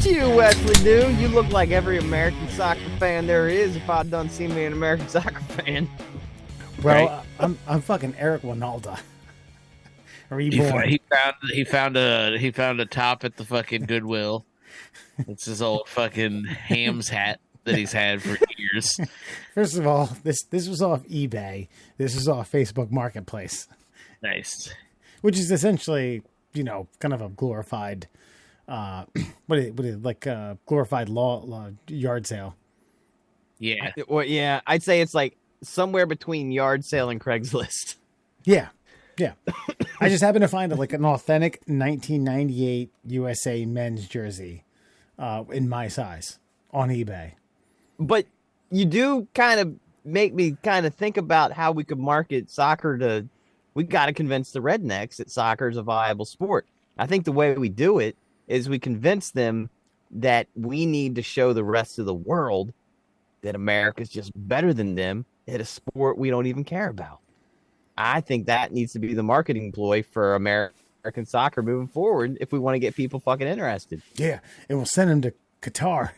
you, Wesley, dude. You look like every American soccer fan there is if I'd done seen me an American soccer fan. Well, right? I'm fucking Eric Winalda. Reborn. He found a top at the fucking Goodwill. It's his old fucking Hams hat that he's had for years. First of all, this was off eBay. This is off Facebook Marketplace. Nice. Which is essentially, kind of a glorified, glorified law yard sale. Yeah. Yeah, I'd say it's like somewhere between yard sale and Craigslist. Yeah. I just happened to find an authentic 1998 USA men's jersey in my size on eBay. But you do kind of make me kind of think about how we could market soccer to. We got to convince the rednecks that soccer is a viable sport. I think the way we do it is we convince them that we need to show the rest of the world that America's just better than them at a sport we don't even care about. I think that needs to be the marketing ploy for American soccer moving forward if we want to get people fucking interested. Yeah, and we'll send them to Qatar.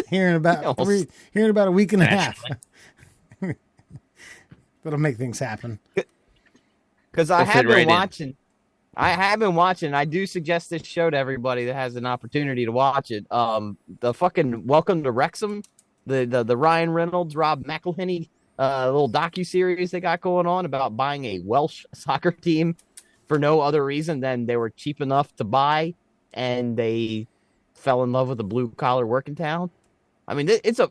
Here in about a week and a half. That'll make things happen. Because I have been watching. I have been watching. I do suggest this show to everybody that has an opportunity to watch it. The fucking Welcome to Wrexham, the Ryan Reynolds, Rob McElhenney little docuseries they got going on about buying a Welsh soccer team for no other reason than they were cheap enough to buy and they fell in love with a blue collar working town. I mean, it's a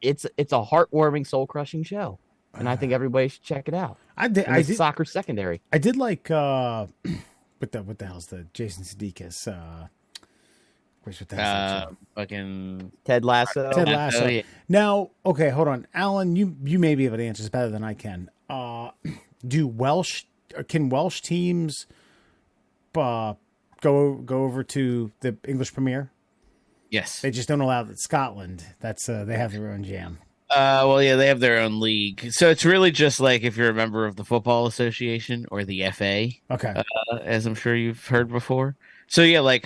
heartwarming, soul crushing show, and I think everybody should check it out. I did soccer secondary. I did like what the hell's the Jason Sudeikis? Fucking Ted Lasso. Ted Lasso. Yeah. Now, okay, hold on, Alan. You may be able to answer this better than I can. Can Welsh teams go over to the English Premier? Yes. They just don't allow that. Scotland. That's they have their own jam. Well, yeah, they have their own league. So it's really just like if you're a member of the Football Association or the FA. Okay. As I'm sure you've heard before. So yeah, like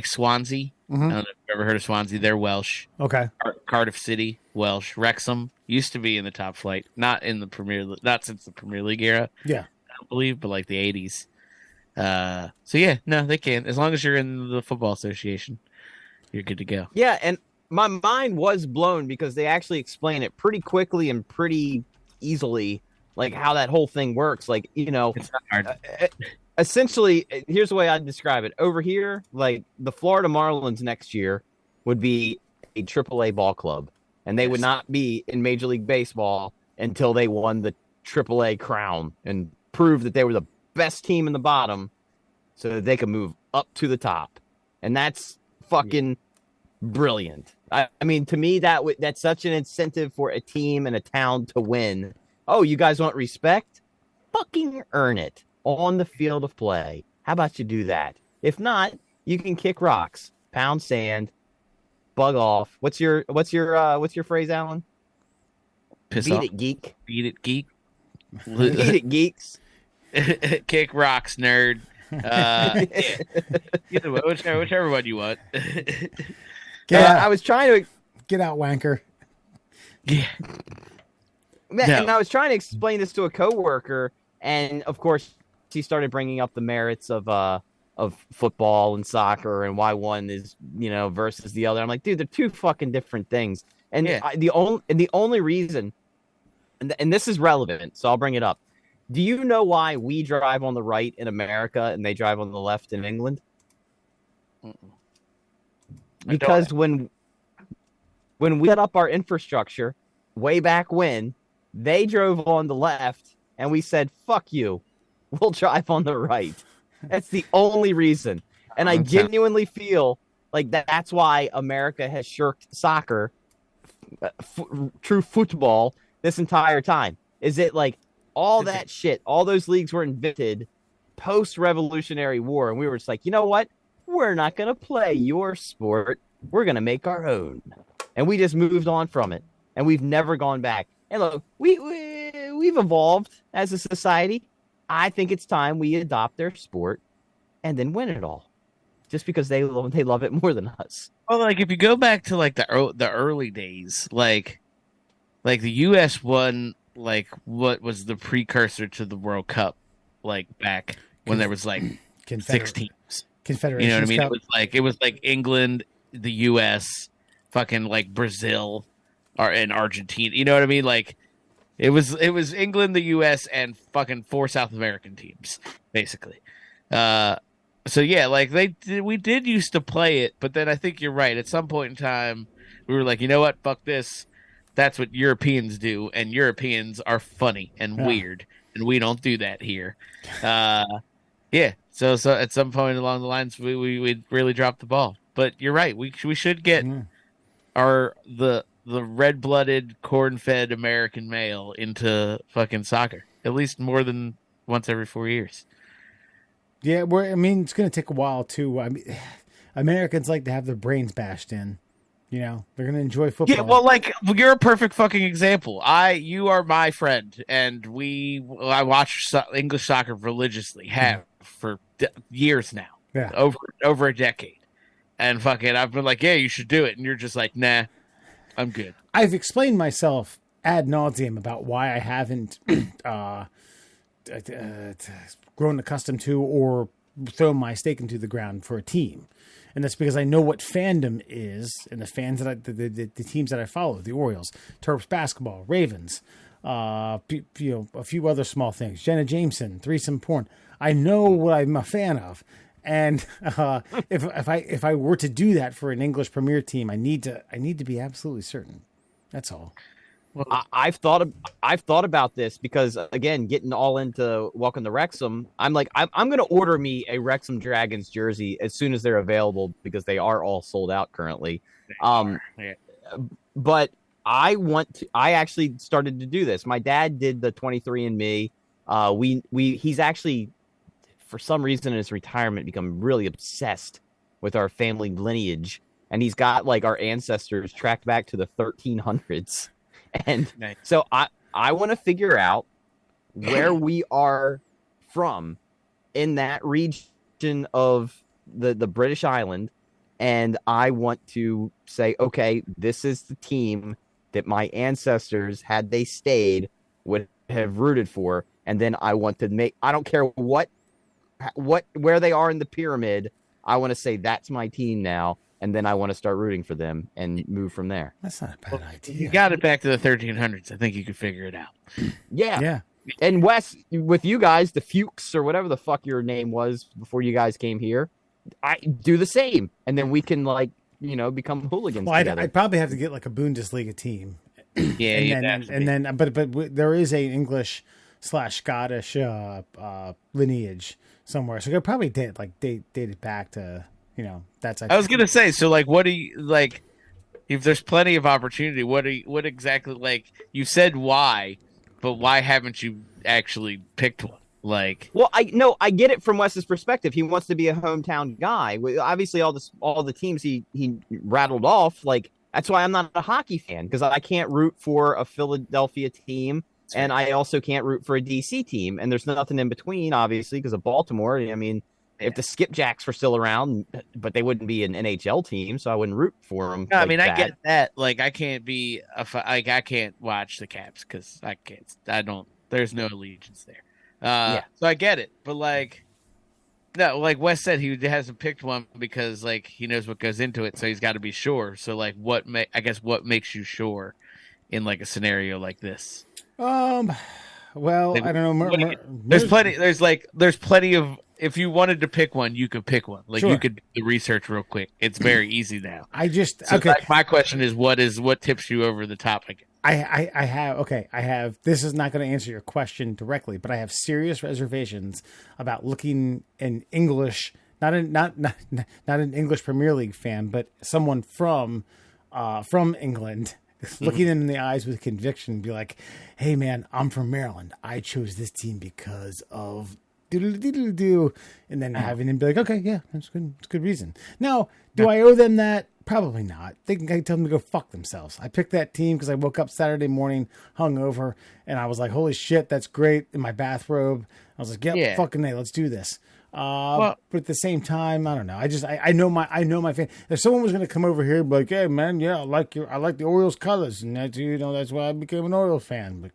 Swansea. Mm-hmm. I don't know if you've ever heard of Swansea. They're Welsh. Okay. Cardiff City, Welsh. Wrexham used to be in the top flight, not since the Premier League era. Yeah. I don't believe, but like the 80s. So yeah, no, they can. As long as you're in the Football Association, you're good to go. Yeah, and my mind was blown because they actually explain it pretty quickly and pretty easily, like how that whole thing works. Like, it's not hard. Essentially, here's the way I'd describe it. Over here, like the Florida Marlins next year would be a AAA ball club, and they would not be in Major League Baseball until they won the AAA crown and proved that they were the best team in the bottom so that they could move up to the top. And that's fucking brilliant. I mean, to me, that's such an incentive for a team and a town to win. Oh, you guys want respect? Fucking earn it on the field of play. How about you do that? If not, you can kick rocks, pound sand, bug off. What's your phrase, Alan? Piss Beat off. it, geek. Beat it, geek. Beat it, geeks. Kick rocks, nerd. Either way, whichever one you want. I was trying to get out, wanker. Yeah. And I was trying to explain this to a coworker, and of course, he started bringing up the merits of football and soccer and why one is versus the other. I'm like, dude, they're two fucking different things. And the only reason, and this is relevant, so I'll bring it up. Do you know why we drive on the right in America and they drive on the left in England? Because when we set up our infrastructure way back when, they drove on the left and we said, fuck you, we'll drive on the right. That's the only reason. And I genuinely feel like that's why America has shirked soccer, true football, this entire time. Is it like all that shit, all those leagues were invented post-Revolutionary War, and we were just like, you know what? We're not going to play your sport. We're going to make our own. And we just moved on from it, and we've never gone back. And look, we've evolved as a society. I think it's time we adopt their sport and then win it all. just because they love it more than us. Well, like if you go back to like the early days, like the U.S. won like what was the precursor to the World Cup, like back when there was like 6 teams. Confederation. You know what I mean? Cup. It was like England, the U.S., fucking like Brazil, and Argentina. You know what I mean? Like it was England, the U.S., and fucking 4 South American teams, basically. So yeah, like we did used to play it, but then I think you're right. At some point in time, we were like, you know what? Fuck this. That's what Europeans do, and Europeans are funny and weird, and we don't do that here. Yeah. So at some point along the lines, we really dropped the ball. But you're right. We should get the red-blooded, corn-fed American male into fucking soccer at least more than once every 4 years. Yeah, it's going to take a while too. I mean, Americans like to have their brains bashed in. You know, they're going to enjoy football. Yeah, well, like you're a perfect fucking example. You are my friend, and I watch English soccer religiously. Have for years now. Yeah, over a decade, and fucking, I've been like, yeah, you should do it, and you're just like, nah, I'm good. I've explained myself ad nauseum about why I haven't grown accustomed to or thrown my stake into the ground for a team. And that's because I know what fandom is, and the fans that the teams that I follow: the Orioles, Terps basketball, Ravens, a few other small things, Jenna Jameson, threesome porn. I know what I'm a fan of, and if I were to do that for an English Premier team, I need to be absolutely certain. That's all. Well, I've thought about this because, again, getting all into Welcome to Wrexham, I'm like, I'm going to order me a Wrexham Dragons jersey as soon as they're available because they are all sold out currently. But I actually started to do this. My dad did the 23andMe. He's actually, for some reason in his retirement, become really obsessed with our family lineage. And he's got like our ancestors tracked back to the 1300s. And so I want to figure out where we are from in that region of the British island. And I want to say, okay, this is the team that my ancestors, had they stayed, would have rooted for. And then I want to I don't care where they are in the pyramid. I want to say that's my team now. And then I want to start rooting for them and move from there. That's not a bad idea. You got it back to the 1300s. I think you could figure it out. Yeah. And Wes, with you guys, the Fuchs or whatever the fuck your name was before you guys came here, I do the same. And then we can become hooligans together. I'd probably have to get like a Bundesliga team. Yeah, and then there is a English/Scottish lineage somewhere, so they'll probably date it back to that's. I was gonna say, so like, what do you like? If there's plenty of opportunity, what exactly, like, you said why, but why haven't you actually picked one? Like, well, I get it from Wes's perspective. He wants to be a hometown guy. Obviously, all the teams he rattled off, like, that's why I'm not a hockey fan, because I can't root for a Philadelphia team, and I also can't root for a DC team, and there's nothing in between, obviously, because of Baltimore. I mean, if the Skipjacks were still around, but they wouldn't be an NHL team, so I wouldn't root for them. No, I mean, I get that. Like, I can't be I can't watch the Caps because I can't. There's no allegiance there. So I get it, but like, no, like Wes said, he hasn't picked one because like he knows what goes into it, so he's got to be sure. So like, what makes you sure in like a scenario like this? Well, like, I don't know. There's plenty of. If you wanted to pick one, you could pick one. Like, sure. You could do the research real quick. It's very easy now. My question is, what tips you over the top? I have. This is not going to answer your question directly, but I have serious reservations about looking an English, not an English Premier League fan, but someone from England, looking them in the eyes with conviction, and be like, "Hey, man, I'm from Maryland. I chose this team because of do, and then having them be like, okay, yeah, that's good. It's a good reason. Now, do I owe them that? Probably not. They can tell them to go fuck themselves. I picked that team because I woke up Saturday morning hungover, and I was like, holy shit, that's great. In my bathrobe, I was like, yep, fucking A, let's do this. But at the same time, I don't know. I know my fan. If someone was going to come over here and be like, hey man, yeah, I like the Orioles colors, and that's that's why I became an Orioles fan. But,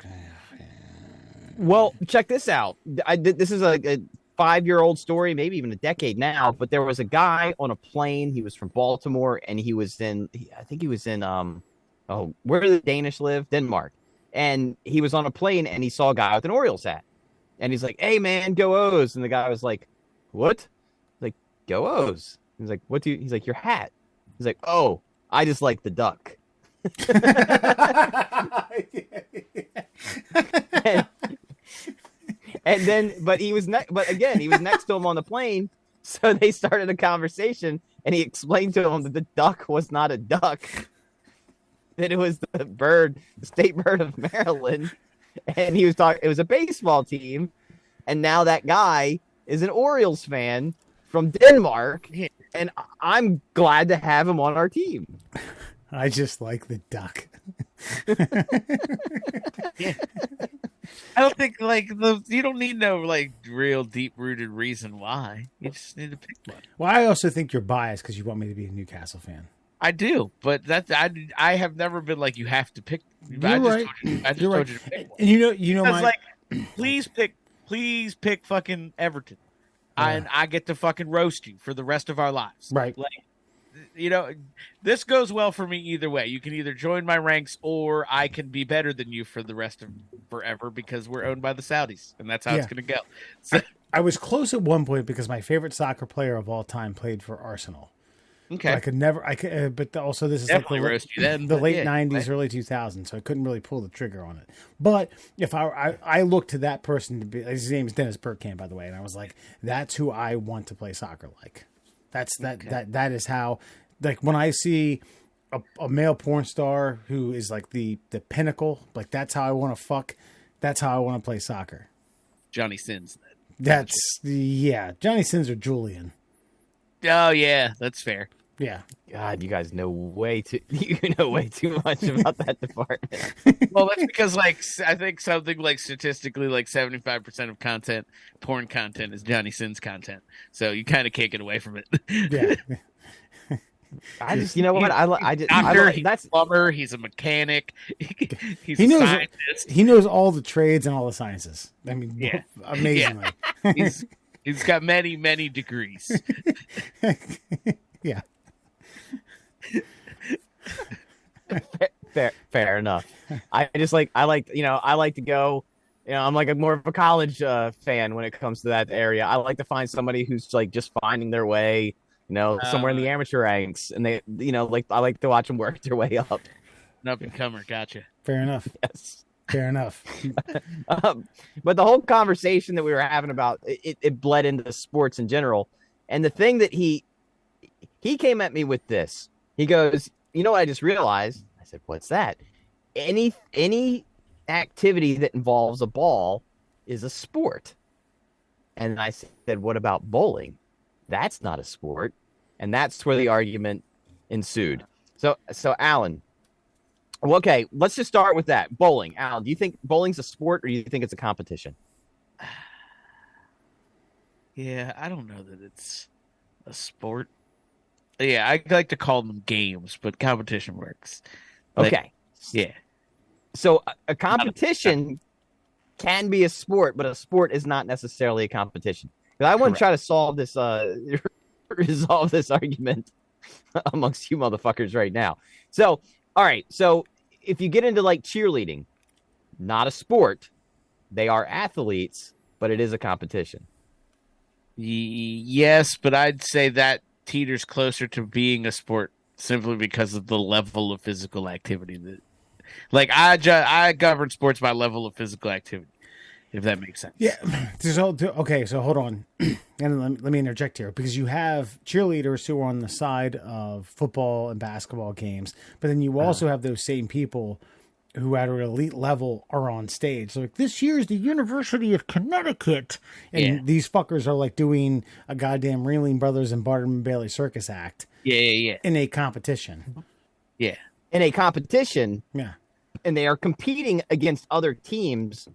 Well, check this out. This is a 5-year-old story, maybe even a decade now. But there was a guy on a plane. He was from Baltimore, and he was in. I think he was in. Where do the Danish live? Denmark. And he was on a plane, and he saw a guy with an Orioles hat, and he's like, "Hey man, go O's!" And the guy was like, "What?" Like, "Go O's." He's like, "What do you?" He's like, "Your hat." He's like, "Oh, I just like the duck." and then, but he was he was next to him on the plane, so they started a conversation, and he explained to him that the duck was not a duck, that it was the state bird of Maryland, and he was talking. It was a baseball team, and now that guy is an Orioles fan from Denmark, and I'm glad to have him on our team. I just like the duck. Yeah. I don't think you don't need no real deep rooted reason why. You just need to pick one. Well, I also think you're biased because you want me to be a Newcastle fan. I do, but I have never been like you have to pick. You're right. I just told you to pick one. And you know my please pick fucking Everton. And I get to fucking roast you for the rest of our lives. Right. This goes well for me either way. You can either join my ranks or I can be better than you for the rest of forever because we're owned by the Saudis, and that's how it's going to go. So, I was close at one point because my favorite soccer player of all time played for Arsenal. Okay. But also this is definitely like roast you then, the late 90s, early 2000s, so I couldn't really pull the trigger on it. But if I looked to that person to be, his name is Dennis Bergkamp, by the way, and I was like, that's who I want to play soccer like. That is how, like, when I see a male porn star who is like the pinnacle, like that's how I want to fuck. That's how I want to play soccer. Johnny Sins. Johnny Sins or Julian. Oh yeah, that's fair. Yeah. God, you guys know way too much about that department. Well, that's because I think something statistically 75% of porn content is Johnny Sins content. So you kind of can't get away from it. Yeah. I just, you know what? That's a plumber. He's a mechanic. He's a scientist. He knows all the trades and all the sciences. I mean, amazingly. Yeah. He's got many, many degrees. Yeah. Fair enough. I like to go. I'm like more of a college fan when it comes to that area. I like to find somebody who's just finding their way. Somewhere in the amateur ranks, and they, I like to watch them work their way up. An up and comer, gotcha. Fair enough. Yes. Fair enough. But the whole conversation that we were having about it bled into sports in general, and the thing that he came at me with this. He goes, "You know what I just realized?" I said, "What's that?" Any activity that involves a ball is a sport. And I said, "What about bowling?" That's not a sport. And that's where the argument ensued. So Alan, okay, let's just start with that. Bowling. Alan, do you think bowling's a sport or do you think it's a competition? Yeah, I don't know that it's a sport. Yeah, I like to call them games, but competition works. Okay. Yeah. So a competition can be a sport, but a sport is not necessarily a competition. I want to try to solve this, resolve this argument amongst you motherfuckers right now. So, all right. So, if you get into cheerleading, not a sport, they are athletes, but it is a competition. Yes, but I'd say that teeters closer to being a sport simply because of the level of physical activity that, I govern sports by level of physical activity. If that makes sense. Yeah. Okay, so hold on. And let me interject here because you have cheerleaders who are on the side of football and basketball games, but then you also have those same people who at an elite level are on stage. So like, this year's the University of Connecticut, and these fuckers are like doing a goddamn Ringling Brothers and Barnum Bailey circus act. Yeah. In a competition. Yeah. In a competition. Yeah. And they are competing against other teams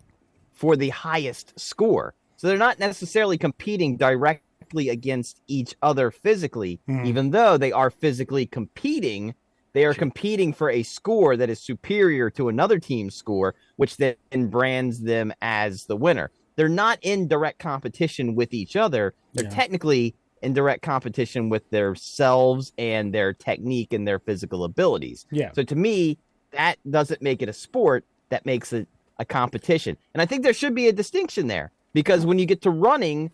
for the highest score. So they're not necessarily competing directly against each other physically, even though they are physically competing. They are competing for a score that is superior to another team's score, which then brands them as the winner. They're not in direct competition with each other. They're technically in direct competition with themselves and their technique and their physical abilities. Yeah. So to me, that doesn't make it a sport. That makes it a competition. And I think there should be a distinction there, because when you get to running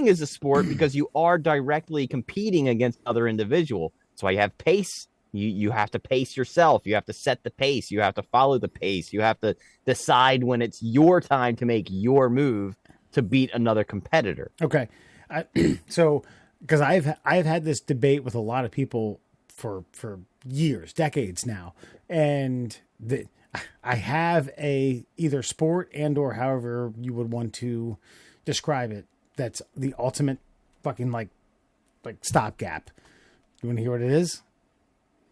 is a sport because you are directly competing against other individual. That's why you have pace. You have to pace yourself. You have to set the pace. You have to follow the pace. You have to decide when it's your time to make your move to beat another competitor. Okay. So, because I've had this debate with a lot of people for years, decades now, and I have a either sport and or however you would want to describe it, that's the ultimate fucking like stopgap. You want to hear what it is?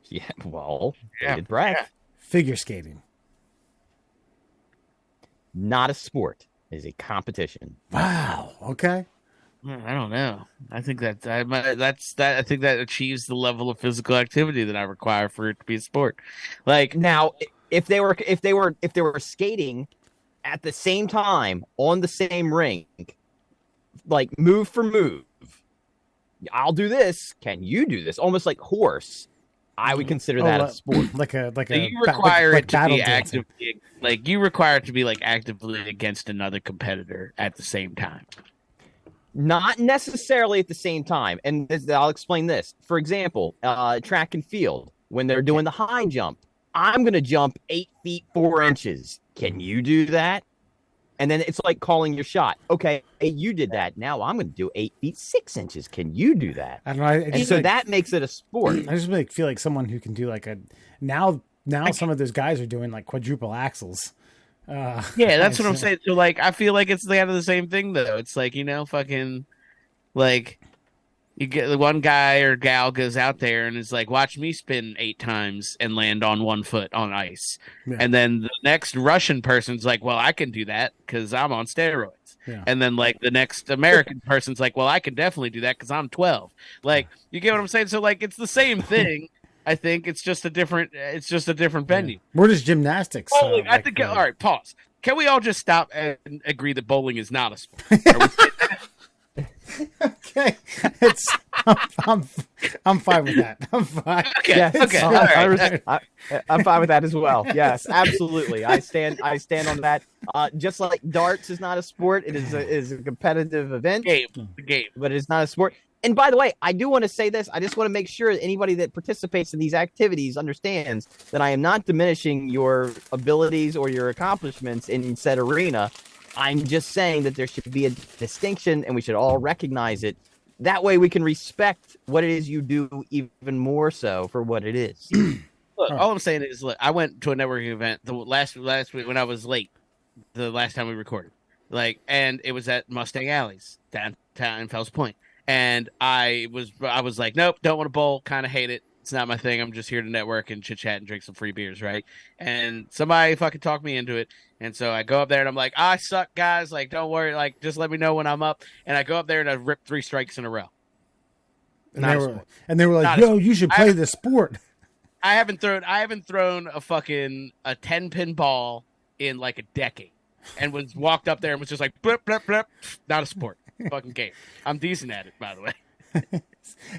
Yeah, well, bated breath. Figure skating. Not a sport. It is a competition. Wow. Okay. I don't know. I think I think that achieves the level of physical activity that I require for it to be a sport. Like now, if they were skating at the same time on the same rink, like move for move, I'll do this. Can you do this? Almost like horse. I would consider that a sport. Like a you require it to be dancing. actively, like you require it to be like actively against another competitor at the same time. Not necessarily at the same time. And I'll explain this. For example, track and field, when they're doing the high jump, I'm going to jump 8 feet 4 inches. Can you do that? And then it's like calling your shot. Okay, you did that. Now I'm going to do 8 feet 6 inches. Can you do that? I don't know. And so that makes it a sport. I just feel like someone who can do like a now some of those guys are doing like quadruple axles. Yeah, that's what I'm saying. So like, I feel like it's kind of the same thing though. It's like, you know, fucking like you get the one guy or gal goes out there and is like, watch me spin 8 times and land on 1 foot on ice. Yeah. And then the next Russian person's like, well, I can do that because I'm on steroids. Yeah. And then like the next American person's like, well, I can definitely do that because I'm 12. Like, you get what I'm saying? So like, it's the same thing. I think it's just a different venue. Where does gymnastics? Bowling, I think. All right, pause. Can we all just stop and agree that bowling is not a sport? Okay, I'm fine with that. I'm fine. Okay, yes, okay, all right. I'm fine with that as well. Yes, absolutely. I stand on that. Just like darts is not a sport, it is a competitive event. Game, but it's not a sport. And by the way, I do want to say this. I just want to make sure that anybody that participates in these activities understands that I am not diminishing your abilities or your accomplishments in said arena. I'm just saying that there should be a distinction and we should all recognize it. That way we can respect what it is you do even more so for what it is. Look, all I'm saying is, look, I went to a networking event the last week when I was late, the last time we recorded. And it was at Mustang Alleys downtown in Fells Point. And I was like, nope, don't want to bowl, kind of hate it. It's not my thing. I'm just here to network and chit chat and drink some free beers, right? And somebody fucking talked me into it. And so I go up there and I'm like, I suck, guys. Like, don't worry. Like, just let me know when I'm up. And I go up there and I rip 3 strikes in a row. And they were like, yo, you should play this sport. I haven't thrown a 10-pin ball in like a decade. And walked up there and was just like, blip, blip, blip. Not a sport. Fucking game. I'm decent at it, by the way.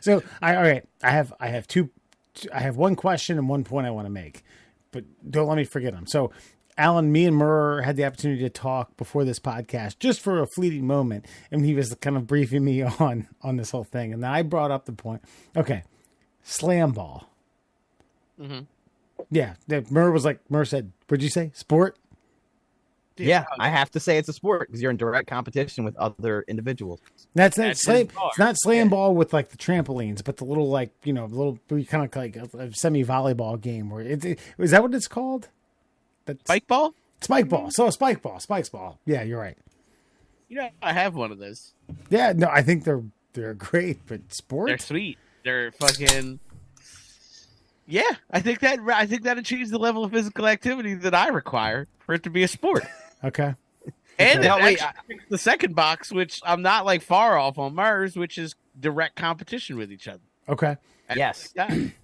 So I have one question and one point I want to make, but don't let me forget them. So Alan, me and Murr had the opportunity to talk before this podcast just for a fleeting moment, and he was kind of briefing me on this whole thing. And then I brought up the point. Okay, slam ball. Mm-hmm. Yeah, Murr said, what'd you say? Sport? Yeah, I have to say it's a sport because you're in direct competition with other individuals. It's not slam ball with like the trampolines, but the little kind of like a semi volleyball game. Is that what it's called? That's Spike ball? spike ball. So a spike ball, spikes ball. Yeah, you're right. You know, I have one of those. Yeah, no, I think they're great, but sport. They're sweet. They're fucking. Yeah, I think that achieves the level of physical activity that I require for it to be a sport. Okay. And Now, it wait, actually picks the second box, which I'm not like far off on Mars, which is direct competition with each other. Okay. Yes.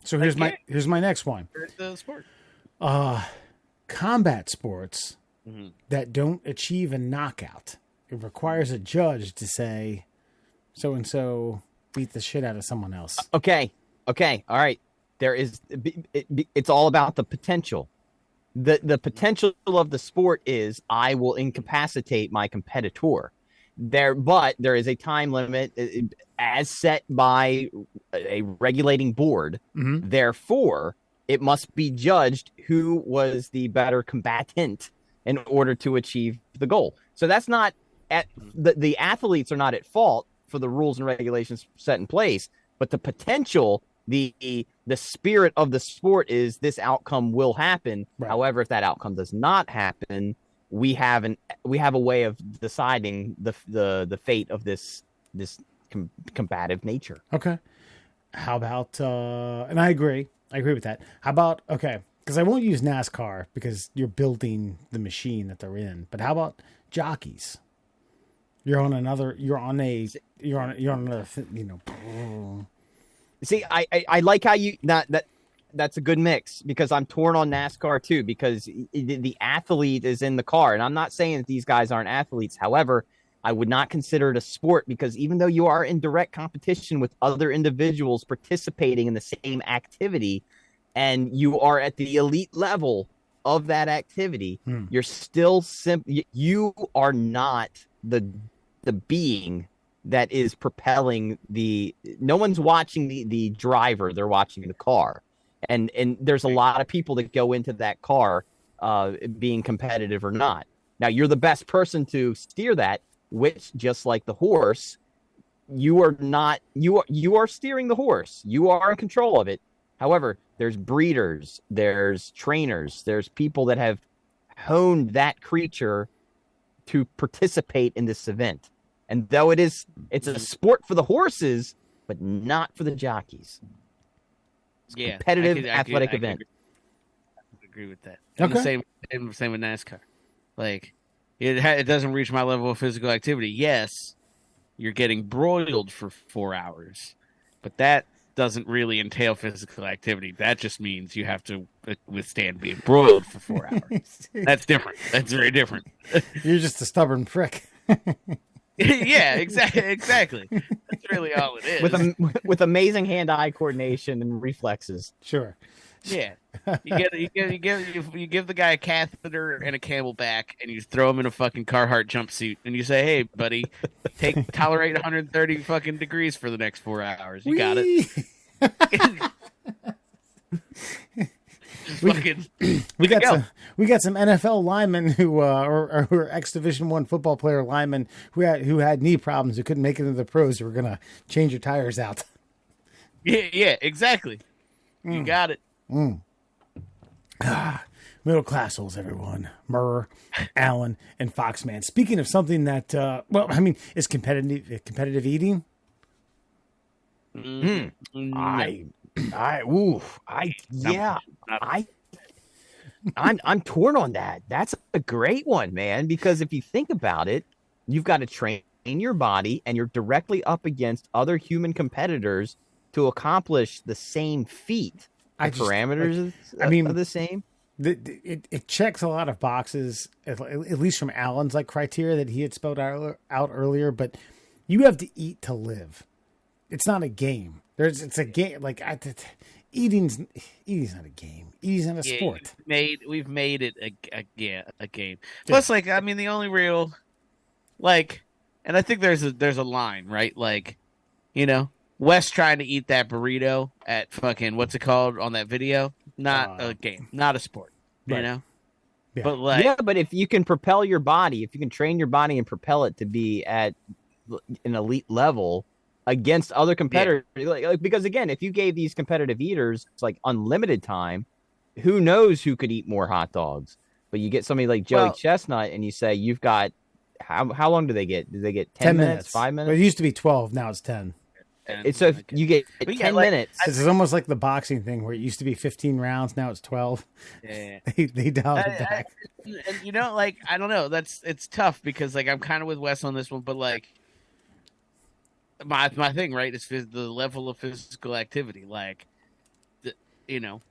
So here's my next one. For the sport. Combat sports Mhm. that don't achieve a knockout. It requires a judge to say so and so beat the shit out of someone else. Okay. All right. It's all about the potential. The potential of the sport is I will incapacitate my competitor. But there is a time limit as set by a regulating board. Mhm. Therefore, it must be judged who was the better combatant in order to achieve the goal. So that's not the athletes are not at fault for the rules and regulations set in place, but the potential, the spirit of the sport is this outcome will happen. Right. However, if that outcome does not happen, we have a way of deciding the fate of this combative nature. Okay. How about and I agree with that. How about because I won't use NASCAR because you're building the machine that they're in. But how about jockeys? You're on another. See, I like how you that's a good mix because I'm torn on NASCAR too because the athlete is in the car, and I'm not saying that these guys aren't athletes. However, I would not consider it a sport because even though you are in direct competition with other individuals participating in the same activity, and you are at the elite level of that activity, you're still you are not the being that is propelling no one's watching the driver, they're watching the car. And there's a lot of people that go into that car being competitive or not. Now you're the best person to steer that, which just like the horse, you are steering the horse. You are in control of it. However, there's breeders, there's trainers, there's people that have honed that creature to participate in this event. And though it's a sport for the horses, but not for the jockeys. It's a competitive athletic event. I agree with that. And Okay. the same with NASCAR. Like, it doesn't reach my level of physical activity. Yes, you're getting broiled for 4 hours, but that doesn't really entail physical activity. That just means you have to withstand being broiled for 4 hours. That's different. That's very different. You're just a stubborn prick. Yeah, exactly. That's really all it is. With amazing hand-eye coordination and reflexes. Sure. Yeah, you give the guy a catheter and a Camelback, and you throw him in a fucking Carhartt jumpsuit, and you say, "Hey, buddy, tolerate 130 fucking degrees for the next 4 hours. You got it." Just fucking, We got go. some NFL linemen who or ex Division I football player linemen who had knee problems who couldn't make it into the pros who were gonna change your tires out. yeah, exactly. You got it. Middle class holes, everyone. Murr, Allen, and Foxman. Speaking of something that is competitive eating. I'm torn on that. That's a great one, man, because if you think about it, you've got to train your body and you're directly up against other human competitors to accomplish the same feat. The parameters are the same. It checks a lot of boxes, at least from Allen's criteria that he had spelled out earlier, but you have to eat to live. It's not a game. It's a game. Eating's not a game. Eating's not a sport. We've made it a game. Plus, the only real, and I think there's a line, right? Wes trying to eat that burrito at fucking what's it called on that video? Not a game, not a sport. Right. You know, Yeah. but But if you can propel your body, if you can train your body and propel it to be at an elite level against other competitors, because again, if you gave these competitive eaters unlimited time, who knows who could eat more hot dogs? But you get somebody like Joey Well- Chestnut, and you say you've got how long do they get? Do they get 10 minutes? 5 But minutes? it used to be 12. Now it's 10. It's so if you get But 10 like, minutes. It's almost like the boxing thing where it used to be 15 rounds. Now it's 12. Yeah. They dialed it back. And you know, like I don't know. It's tough because like I'm kind of with Wes on this one, but like my thing, right, is the level of physical activity. Like, you know,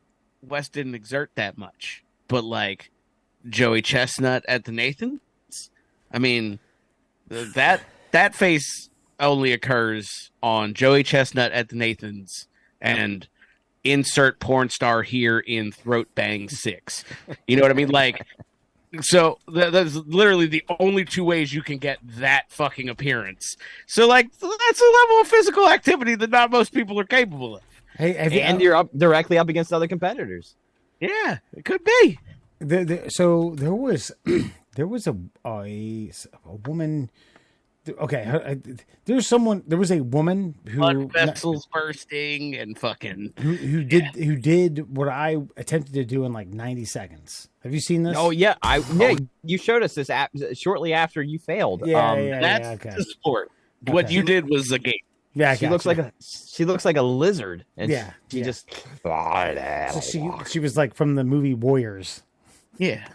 Wes didn't exert that much, but like Joey Chestnut at the Nathans, I mean, that face only occurs on Joey Chestnut at the Nathans and insert porn star here in Throat Bang 6. You know what I mean? Like, so that's literally the only two ways you can get that fucking appearance. So, like, that's a level of physical activity that not most people are capable of. Hey, have you, And you're directly up against other competitors. Yeah, it could be. so there was a woman. Okay, there was a woman Blood vessels bursting and fucking. who did what I attempted to do in like 90 seconds. Have you seen this? Oh yeah, you showed us this shortly after you failed. Yeah. That's okay. the sport. What Okay. you did was a game. Yeah, She looks like a lizard. And Yeah, she yeah. just So she was like from the movie Warriors. Yeah.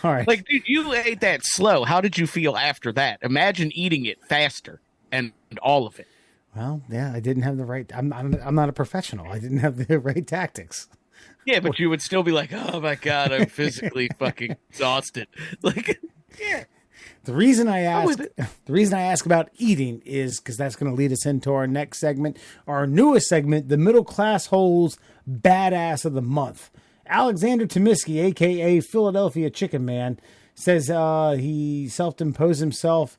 All right. Like, dude, you ate that slow. How did you feel after that? Imagine eating it faster and all of it. Well, yeah, I didn't have the right. I'm not a professional. I didn't have the right tactics. Yeah, but you would still be like, oh my God, I'm physically fucking exhausted. Like, yeah. The reason I I'm with ask about eating is because that's going to lead us into our next segment, our newest segment, the Middle Class Holes Badass of the Month. Alexander Tomisky, aka Philadelphia Chicken Man, says he self-imposed himself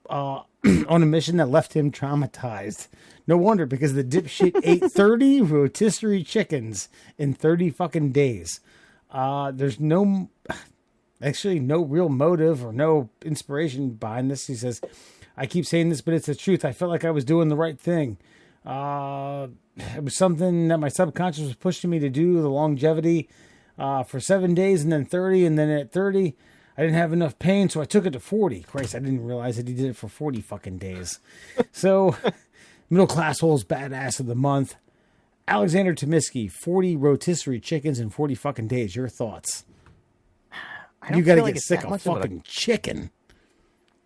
on a mission that left him traumatized. No wonder, because the dipshit ate 30 rotisserie chickens in 30 fucking days. There's no real motive or no inspiration behind this. He says, I keep saying this, but it's the truth. I felt like I was doing the right thing. It was something that my subconscious was pushing me to do, the longevity for 7 days and then 30. And then at 30, I didn't have enough pain, so I took it to 40. Christ, I didn't realize that he did it for 40 fucking days. So, Middle Class Holes Badass of the Month. Alexander Tomisky, 40 rotisserie chickens in 40 fucking days. Your thoughts? You got to get sick of fucking chicken.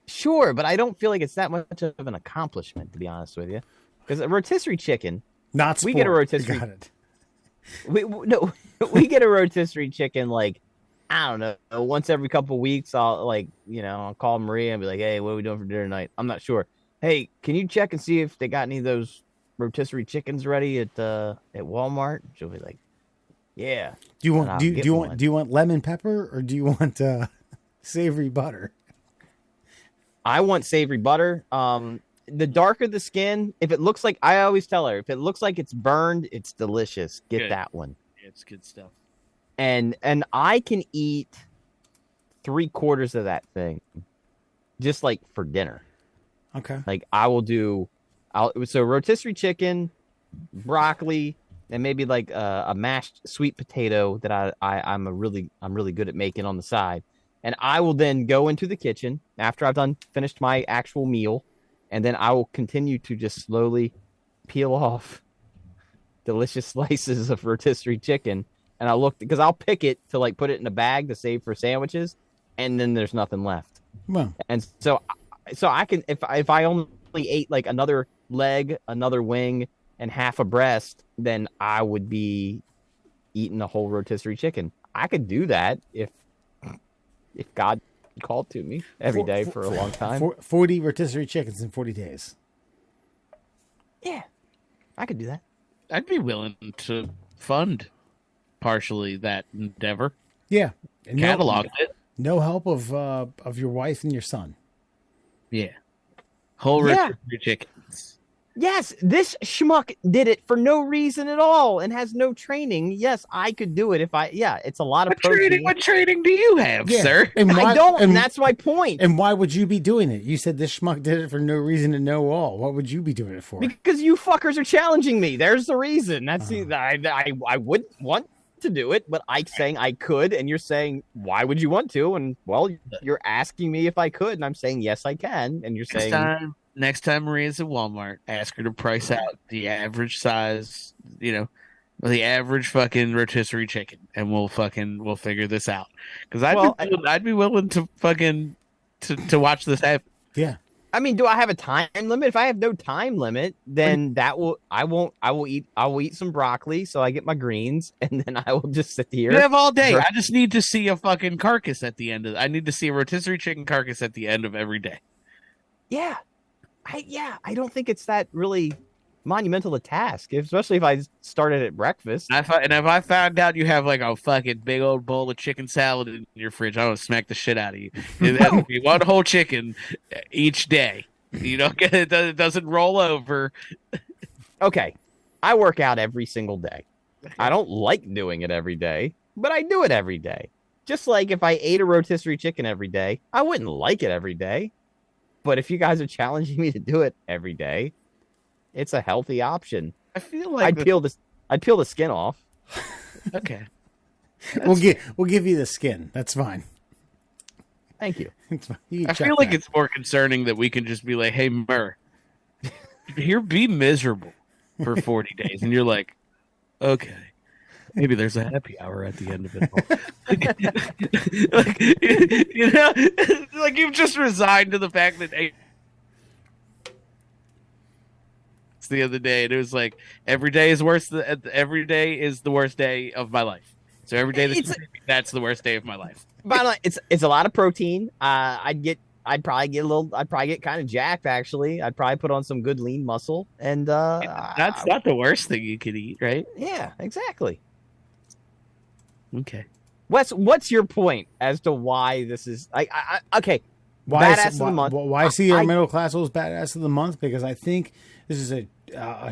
Sure, but I don't feel like it's that much of an accomplishment, to be honest with you. Because a rotisserie chicken, Not sport. we get a rotisserie. Got it. We get a rotisserie chicken like, I don't know, once every couple of weeks. I'll call Maria and be like, hey, what are we doing for dinner tonight? I'm not sure. Hey, can you check and see if they got any of those rotisserie chickens ready at Walmart? She'll be like, yeah. Do you And I'll want get do one. you want lemon pepper or do you want savory butter? I want savory butter. The darker the skin, if it looks like, I always tell her, if it looks like it's burned, it's delicious. Get Good. that one. It's good stuff. And I can eat 3/4 of that thing, just like for dinner. Okay. Like so rotisserie chicken, broccoli, and maybe like a mashed sweet potato that I'm really good at making on the side. And I will then go into the kitchen after I've finished my actual meal, and then I will continue to just slowly peel off delicious slices of rotisserie chicken. And I'll look, because I'll pick it to like put it in a bag to save for sandwiches, and then there's nothing left. Well, And so I can, if I only ate like another leg, another wing, and half a breast, then I would be eating a whole rotisserie chicken. I could do that if God called to me every day for a long time. 40 rotisserie chickens in 40 days. Yeah, I could do that. I'd be willing to fund partially that endeavor. Yeah. And Catalog it. No help of your wife and your son. Yeah. Whole Yeah. rotisserie chickens. Yes, this schmuck did it for no reason at all and has no training. Yes, I could do it it's a lot of protein. What training do you have, Yeah. sir? And I why, don't, and and, that's my point. and why would you be doing it? You said this schmuck did it for no reason to know all. What would you be doing it for? Because you fuckers are challenging me. There's the reason. That's I wouldn't want to do it, but I'm saying I could, and you're saying, why would you want to? And well, you're asking me if I could, and I'm saying yes, I can, and you're saying Next time Maria's at Walmart, ask her to price out the average size, the average fucking rotisserie chicken, and we'll figure this out. Because I'd be willing to fucking to watch this happen. Yeah. I mean, do I have a time limit? If I have no time limit, then I will eat some broccoli so I get my greens, and then I will just sit here. You have all day. I just need to see a fucking carcass at the end of I need to see a rotisserie chicken carcass at the end of every day. Yeah. I don't think it's that really monumental a task, especially if I started at breakfast. If I found out you have like a fucking big old bowl of chicken salad in your fridge, I would smack the shit out of you. It would be one whole chicken each day. It doesn't roll over. Okay, I work out every single day. I don't like doing it every day, but I do it every day. Just like if I ate a rotisserie chicken every day, I wouldn't like it every day. But if you guys are challenging me to do it every day, it's a healthy option. I feel like I'd peel the skin off. Okay. We'll give you the skin. That's fine. Thank you. I feel like it's more concerning that we can just be like, hey, Murr, here, be miserable for 40 days. And you're like, okay, maybe there's a happy hour at the end of it all. Like you've just resigned to the fact that it's the other day, and it was like every day is worse. Every day is the worst day of my life. So every day that's the worst day of my life. But it's a lot of protein. I'd probably get kind of jacked. Actually, I'd probably put on some good lean muscle, and that's not the worst thing you could eat, right? Yeah, exactly. Okay. What's your point as to why this is okay? Badass of the month. Why see your middle class was badass of the month? Because I think this is a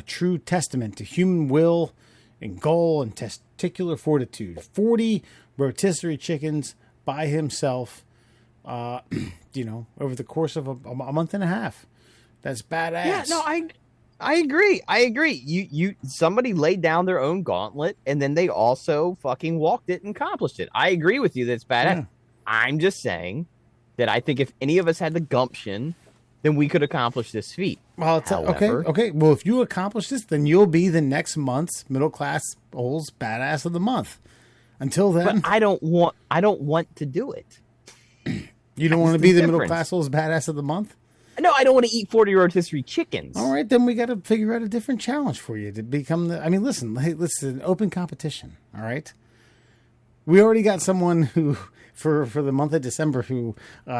true testament to human will and goal and testicular fortitude. 40 rotisserie chickens by himself, over the course of a month and a half. That's badass. Yeah, no, I agree. You somebody laid down their own gauntlet, and then they also fucking walked it and accomplished it. I agree with you that it's badass. Yeah. I'm just saying that I think if any of us had the gumption, then we could accomplish this feat. Well, okay. Well, if you accomplish this, then you'll be the next month's middle class Oles badass of the month. Until then, but I don't want to do it. You don't want to be the middle class Oles badass of the month? No, I don't want to eat 40 rotisserie chickens. All right, then we got to figure out a different challenge for you to become listen, an open competition. All right. We already got someone who, for the month of December, who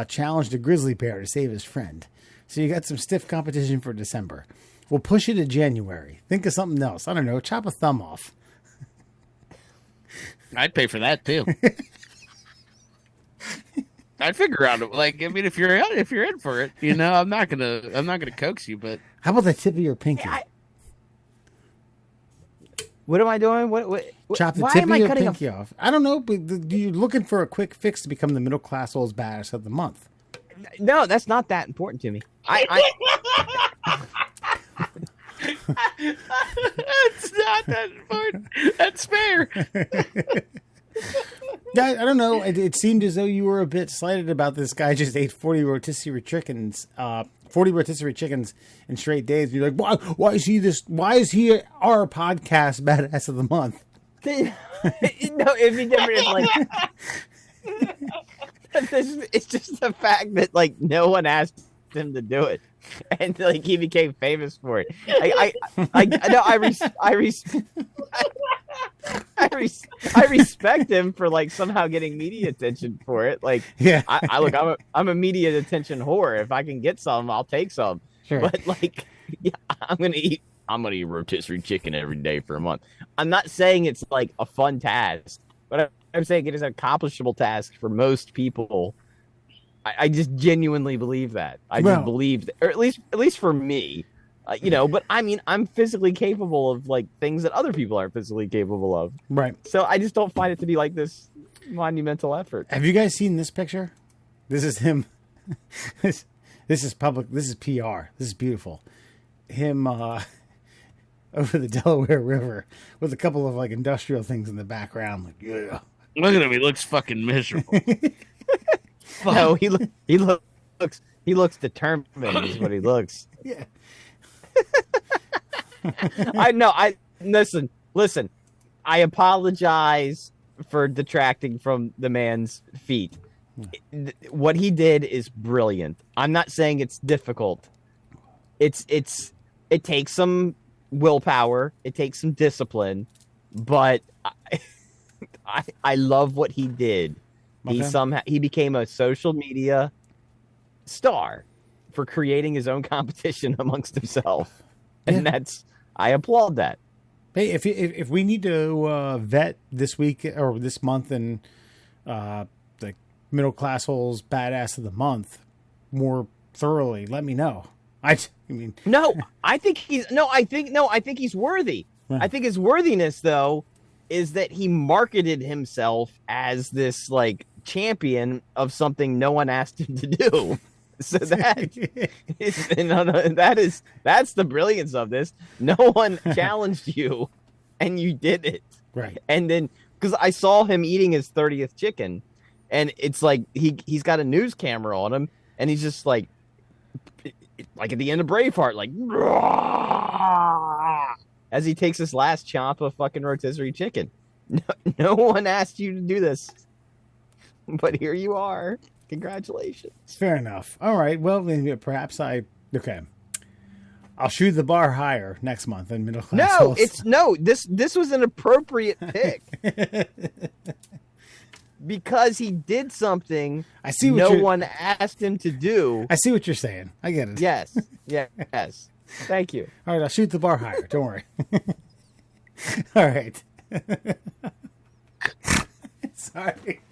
challenged a grizzly bear to save his friend. So you got some stiff competition for December. We'll push it to January. Think of something else. I don't know. Chop a thumb off. I'd pay for that too. I'd figure out if you're in for it, I'm not gonna coax you, but how about the tip of your pinky? What am I doing? What chop the tip of your pinky off? I don't know, but you're looking for a quick fix to become the middle class Oles badass of the month. No, that's not that important to me. It's not that important. That's fair. Yeah, I don't know. It seemed as though you were a bit slighted about this guy just ate 40 rotisserie chickens in straight days. You're like, why is he this? Why is he our podcast badass of the month? No, it'd be different. It's just the fact that no one asked him to do it, and he became famous for it. I respect him for somehow getting media attention for it. Yeah, I'm a media attention whore. If I can get some, I'll take some. Sure. But I'm gonna eat rotisserie chicken every day for a month. I'm not saying it's a fun task, but I'm saying it is an accomplishable task for most people. I just genuinely believe that. Just believe that, or at least for me. But I mean, I'm physically capable of things that other people aren't physically capable of. Right. So I just don't find it to be this monumental effort. Have you guys seen this picture? This is him. This is public. This is PR. This is beautiful. Him over the Delaware River with a couple of like industrial things in the background. Like, yeah. Look at him. He looks fucking miserable. No, he looks determined. Is what he looks. Yeah. I listen. I apologize for detracting from the man's feat. What he did is brilliant. I'm not saying it's difficult. It takes some willpower. It takes some discipline, but I love what he did. Okay. He became a social media star for creating his own competition amongst himself, and I applaud that. Hey, if we need to vet this week or this month and the middle class holes badass of the month more thoroughly, let me know. I think he's worthy. Right. I think his worthiness though is that he marketed himself as this like champion of something no one asked him to do. So that's the brilliance of this. No one challenged you, and you did it. Right. And then because I saw him eating his 30th chicken, and it's like he's got a news camera on him, and he's just like at the end of Braveheart, like as he takes his last chomp of fucking rotisserie chicken. No one asked you to do this, but here you are. Congratulations. Fair enough. All right. Well, maybe perhaps I'll shoot the bar higher next month in middle class. This was an appropriate pick because he did something I see what no one asked him to do. I see what you're saying. I get it. Yes. Thank you. All right, I'll shoot the bar higher. Don't worry. All right. Sorry.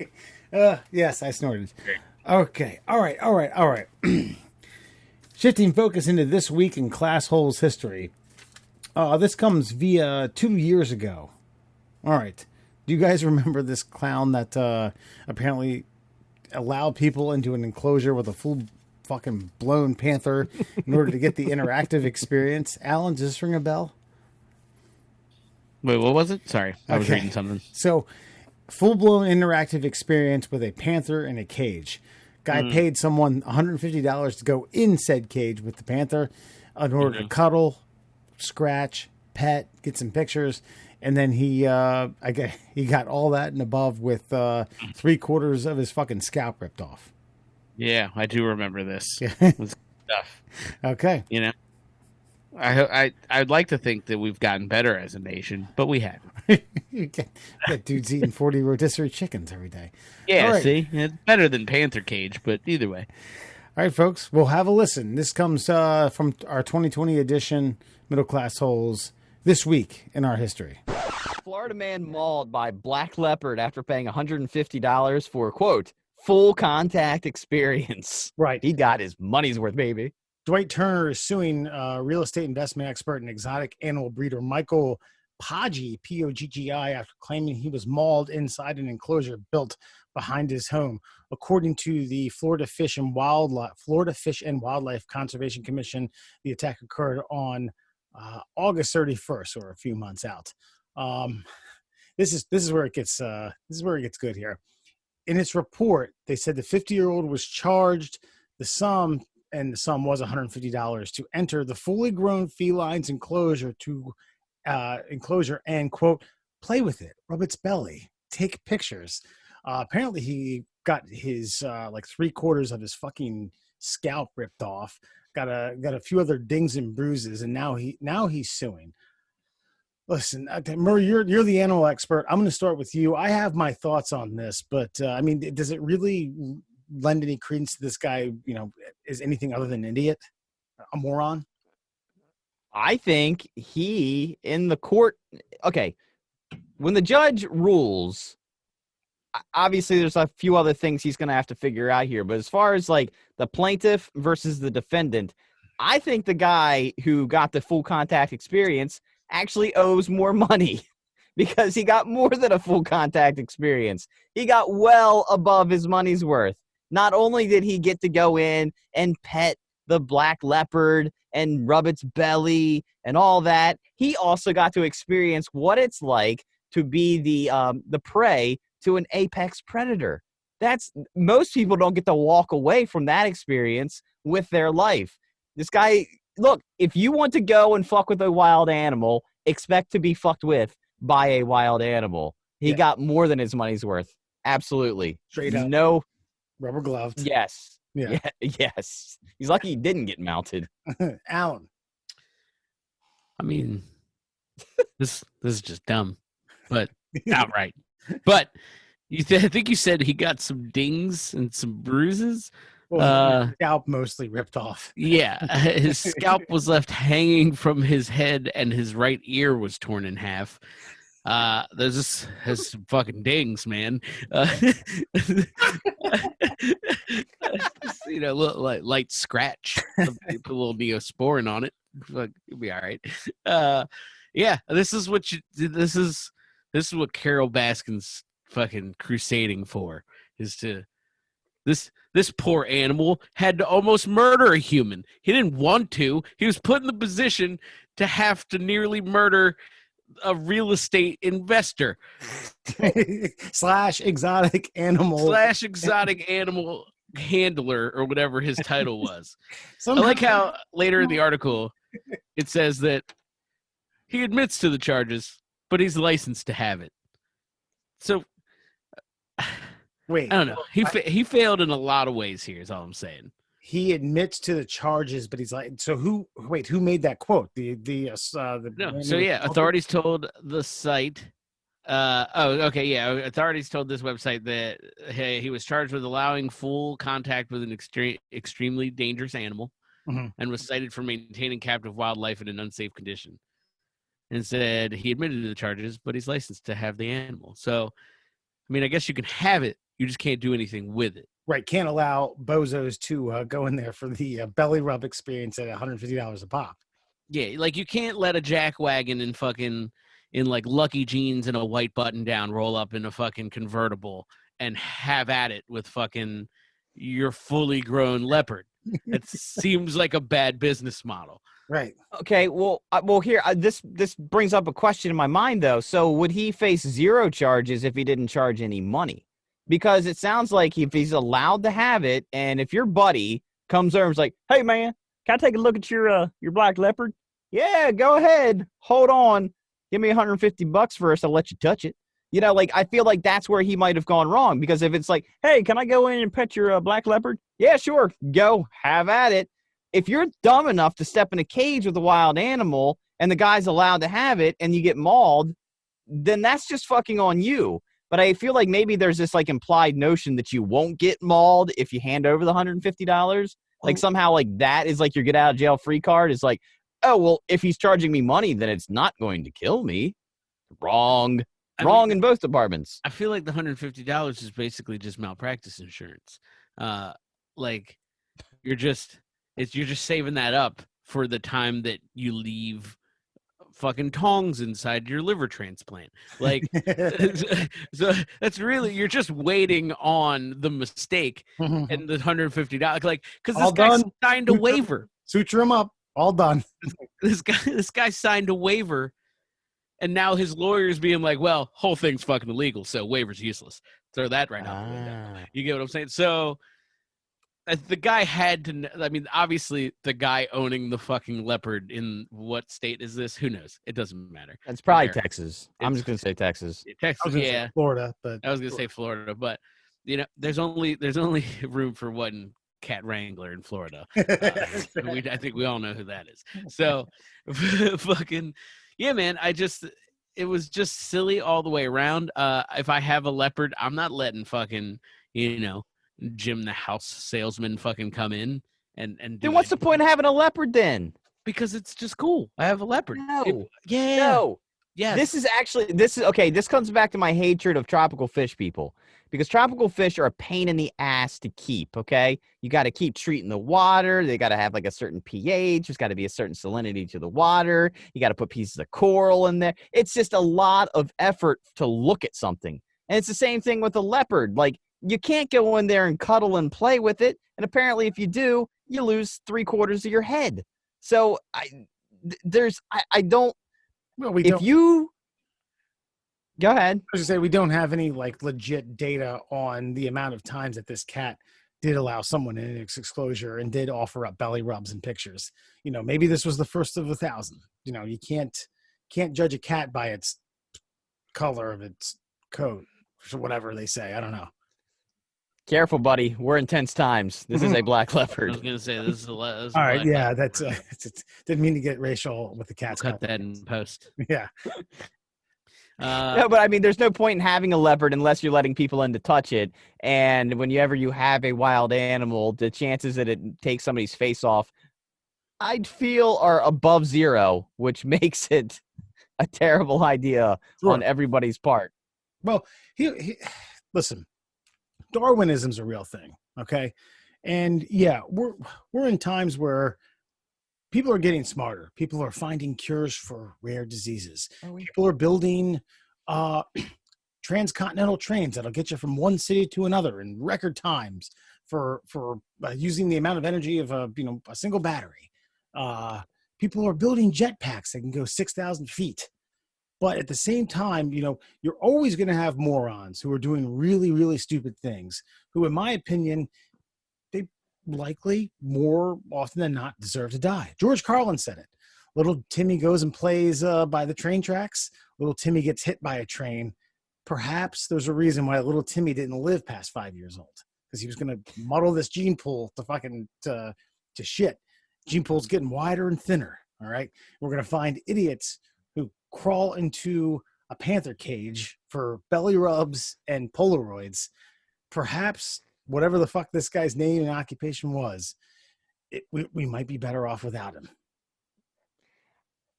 Yes, I snorted. Okay. All right. Shifting focus into this week in Class Holes history. This comes via 2 years ago. All right. Do you guys remember this clown that apparently allowed people into an enclosure with a full fucking blown panther in order to get the interactive experience? Alan, does this ring a bell? Wait, what was it? Sorry, I was reading something. So, full-blown interactive experience with a panther in a cage. Guy paid someone $150 to go in said cage with the panther in order to cuddle, scratch, pet, get some pictures, and then he got all that and above with 3/4 of his fucking scalp ripped off. Yeah, I do remember this. It was stuff. Okay. You know, I'd like to think that we've gotten better as a nation, but we haven't. That dude's eating 40 rotisserie chickens every day. Yeah, right. see? It's better than Panther Cage, but either way. All right, folks, we'll have a listen. This comes from our 2020 edition, Middle Class Holes, this week in our history. Florida man mauled by black leopard after paying $150 for, quote, full contact experience. Right. He got his money's worth, baby. Dwight Turner is suing real estate investment expert and exotic animal breeder Michael Poggi, P-O-G-G-I, after claiming he was mauled inside an enclosure built behind his home. According to the Florida Fish and Wildlife Conservation Commission, the attack occurred on August 31st, or a few months out. This is where it gets good here. In its report, they said the 50-year-old was charged the sum was $150 to enter the fully grown feline's enclosure and, quote, play with it, rub its belly, take pictures. Apparently he got his 3/4 of his fucking scalp ripped off, got a few other dings and bruises, and now he's suing. Listen, Murray, you're the animal expert. I'm going to start with you. I have my thoughts on this, but I mean, does it really lend any credence to this guy? You know, is anything other than an idiot, a moron? I think he in the court. Okay, when the judge rules, obviously there's a few other things he's going to have to figure out here. But as far as like the plaintiff versus the defendant, I think the guy who got the full contact experience actually owes more money because he got more than a full contact experience. He got well above his money's worth. Not only did he get to go in and pet the black leopard and rub its belly and all that. He also got to experience what it's like to be the prey to an apex predator. That's most people don't get to walk away from that experience with their life. This guy, look, if you want to go and fuck with a wild animal, expect to be fucked with by a wild animal. He got more than his money's worth. Absolutely. Straight up. No. Rubber gloved. Yes. Yeah. Yes. He's lucky he didn't get mounted. Alan. I mean, this is just dumb, but outright. But I think you said he got some dings and some bruises. Well, his scalp mostly ripped off. Yeah, his scalp was left hanging from his head, and his right ear was torn in half. There's some fucking dings, man. Light scratch. Put a little Neosporin on it. It'll be all right. Yeah, this is what Carol Baskin's fucking crusading for. Is to this poor animal had to almost murder a human. He didn't want to. He was put in the position to have to nearly murder a real estate investor slash exotic animal handler or whatever his title was. I like how later in the article it says that he admits to the charges, but he's licensed to have it. So wait, I don't know. He failed in a lot of ways here is all I'm saying. He admits to the charges, but he's like, so who made that quote? Authorities told the site. Authorities told this website that he was charged with allowing full contact with an extremely dangerous animal, and was cited for maintaining captive wildlife in an unsafe condition. And said he admitted to the charges, but he's licensed to have the animal. So, I mean, I guess you can have it, you just can't do anything with it. Right, can't allow bozos to go in there for the belly rub experience at $150 a pop. Yeah, like you can't let a jackwagon in like Lucky Jeans and a white button down roll up in a fucking convertible and have at it with fucking your fully grown leopard. It seems like a bad business model. Right. Okay. Well, here, this brings up a question in my mind, though. So would he face 0 charges if he didn't charge any money? Because it sounds like if he's allowed to have it, and if your buddy comes over and is like, "Hey, man, can I take a look at your black leopard?" Yeah, go ahead. Hold on. Give me $150 first. I'll let you touch it. You know, like, I feel like that's where he might have gone wrong. Because if it's like, "Hey, can I go in and pet your black leopard?" Yeah, sure. Go. Have at it. If you're dumb enough to step in a cage with a wild animal and the guy's allowed to have it and you get mauled, then that's just fucking on you. But I feel like maybe there's this like implied notion that you won't get mauled if you hand over the $150. Like somehow like that is like your get out of jail free card. It's like, oh, well, if he's charging me money, then it's not going to kill me. Wrong. Wrong in both departments. I feel like the $150 is basically just malpractice insurance. Like you're just saving that up for the time that you leave fucking tongs inside your liver transplant. Like, so that's really, you're just waiting on the mistake and the $150. Like, because this guy signed a waiver. Suture him up. All done. This guy signed a waiver, and now his lawyer's being like, well, whole thing's fucking illegal, so waiver's useless. Throw that right out the window. You get what I'm saying? So the guy had to, I mean, obviously the guy owning the fucking leopard in what state is this? Who knows? It doesn't matter. It's probably Texas. I'm just going to say Texas. Texas, yeah. Florida, but I was going to say Florida, but you know, there's only room for one cat wrangler in Florida. I think we all know who that is. So fucking, yeah, man, it was just silly all the way around. If I have a leopard, I'm not letting fucking, you know, Jim the house salesman fucking come in and then what's the point of having a leopard then? Because it's just cool. I have a leopard. No. No. Yeah. This comes back to my hatred of tropical fish people. Because tropical fish are a pain in the ass to keep, okay? You got to keep treating the water. They got to have like a certain pH. There's got to be a certain salinity to the water. You got to put pieces of coral in there. It's just a lot of effort to look at something. And it's the same thing with a leopard. Like, you can't go in there and cuddle and play with it. And apparently if you do, you lose 3/4 of your head. So I don't. Well, we If don't. you go ahead. I was just say we don't have any like legit data on the amount of times that this cat did allow someone in its exposure and did offer up belly rubs and pictures. You know, maybe this was the first of 1,000. You know, you can't judge a cat by its color of its coat or whatever they say. I don't know. Careful, buddy. We're in tense times. This is a black I leopard. was gonna say this is All right, yeah, that's didn't mean to get racial with the cats. Cut that in post. Yeah. No, but I mean, there's no point in having a leopard unless you're letting people in to touch it. And whenever you have a wild animal, the chances that it takes somebody's face off, I'd feel are above zero, which makes it a terrible idea on everybody's part. Well, listen, Darwinism's a real thing, okay? And yeah, we're in times where people are getting smarter. People are finding cures for rare diseases. People are building transcontinental trains that'll get you from one city to another in record times for using the amount of energy of a single battery. People are building jetpacks that can go 6,000 feet. But at the same time, you're always going to have morons who are doing really, really stupid things, who, in my opinion, they likely more often than not deserve to die. George Carlin said it. Little Timmy goes and plays by the train tracks. Little Timmy gets hit by a train. Perhaps there's a reason why little Timmy didn't live past 5 years old, because he was going to muddle this gene pool to shit. Gene pool's getting wider and thinner. All right. We're going to find idiots who crawl into a panther cage for belly rubs and Polaroids. Perhaps whatever the fuck this guy's name and occupation was, we might be better off without him.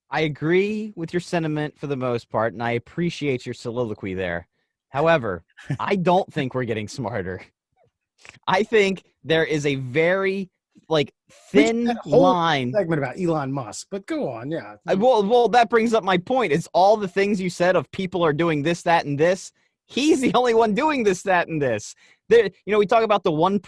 I agree with your sentiment for the most part, and I appreciate your soliloquy there. However, I don't think we're getting smarter. I think there is a very thin line segment about Elon Musk, but go on. Yeah. Well, that brings up my point. It's all the things you said of people are doing this, that, and this. He's the only one doing this, that, and this. We talk about the 1%,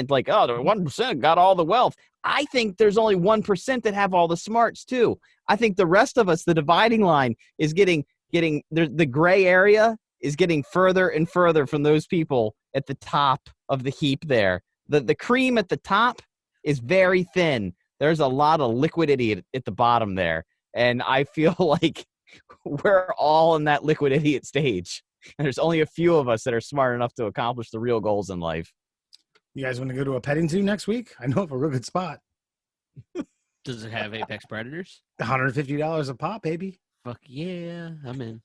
the 1% got all the wealth. I think there's only 1% that have all the smarts too. I think the rest of us, the dividing line is getting the gray area is getting further and further from those people at the top of the heap there. The cream at the top is very thin. There's a lot of liquid idiot at the bottom there. And I feel like we're all in that liquid idiot stage. And there's only a few of us that are smart enough to accomplish the real goals in life. You guys want to go to a petting zoo next week? I know of a real good spot. Does it have apex predators? $150 a pop, baby. Fuck yeah, I'm in.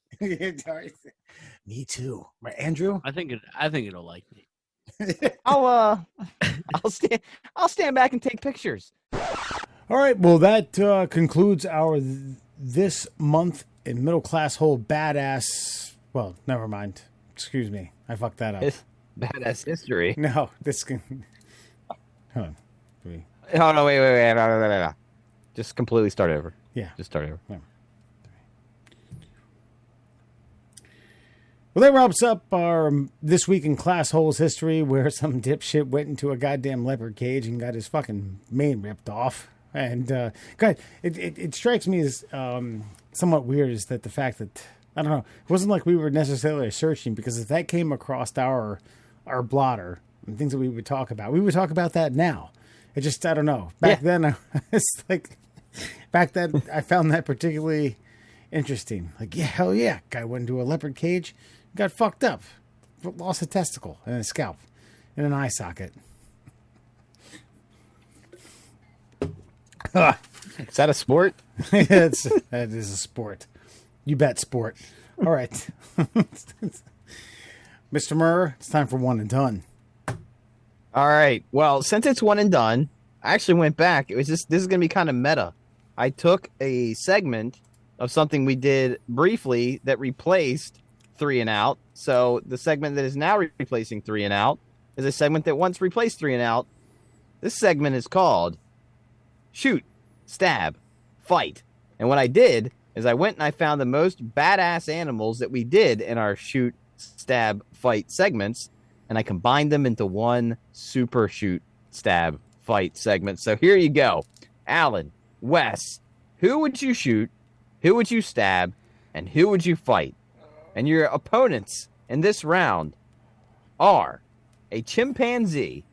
Me too. Right, Andrew? I think it'll like me. I'll stand back and take pictures. All right. Well, that concludes our this month in middle class whole badass. Well, never mind. Excuse me. I fucked that up. It's badass history. No, this can. Hold on. Oh no! Wait. Just completely start over. Yeah. Just start over. Yeah. Well, that wraps up our This Week in Class Holes history, where some dipshit went into a goddamn leopard cage and got his fucking mane ripped off. And God, it strikes me as somewhat weird is that the fact that, I don't know, it wasn't like we were necessarily searching, because if that came across our blotter and things that we would talk about that now. It just, I don't know. Back then, it's like, back then I found that particularly interesting. Like, yeah, hell yeah. Guy went into a leopard cage, got fucked up, lost a testicle and a scalp and an eye socket. Is that a sport? That is a sport. You bet, sport. All right. Mr. Murr, it's time for one and done. All right. Well, since it's one and done, I actually went back. This is going to be kind of meta. I took a segment of something we did briefly that replaced 3 and Out. So the segment that is now replacing 3 and Out is a segment that once replaced 3 and Out. This segment is called Shoot, Stab, Fight. And what I did is I went and I found the most badass animals that we did in our Shoot, Stab, Fight segments, and I combined them into one super shoot, stab, fight segment. So here you go. Alan, Wes, who would you shoot? Who would you stab? And who would you fight? And your opponents in this round are a chimpanzee,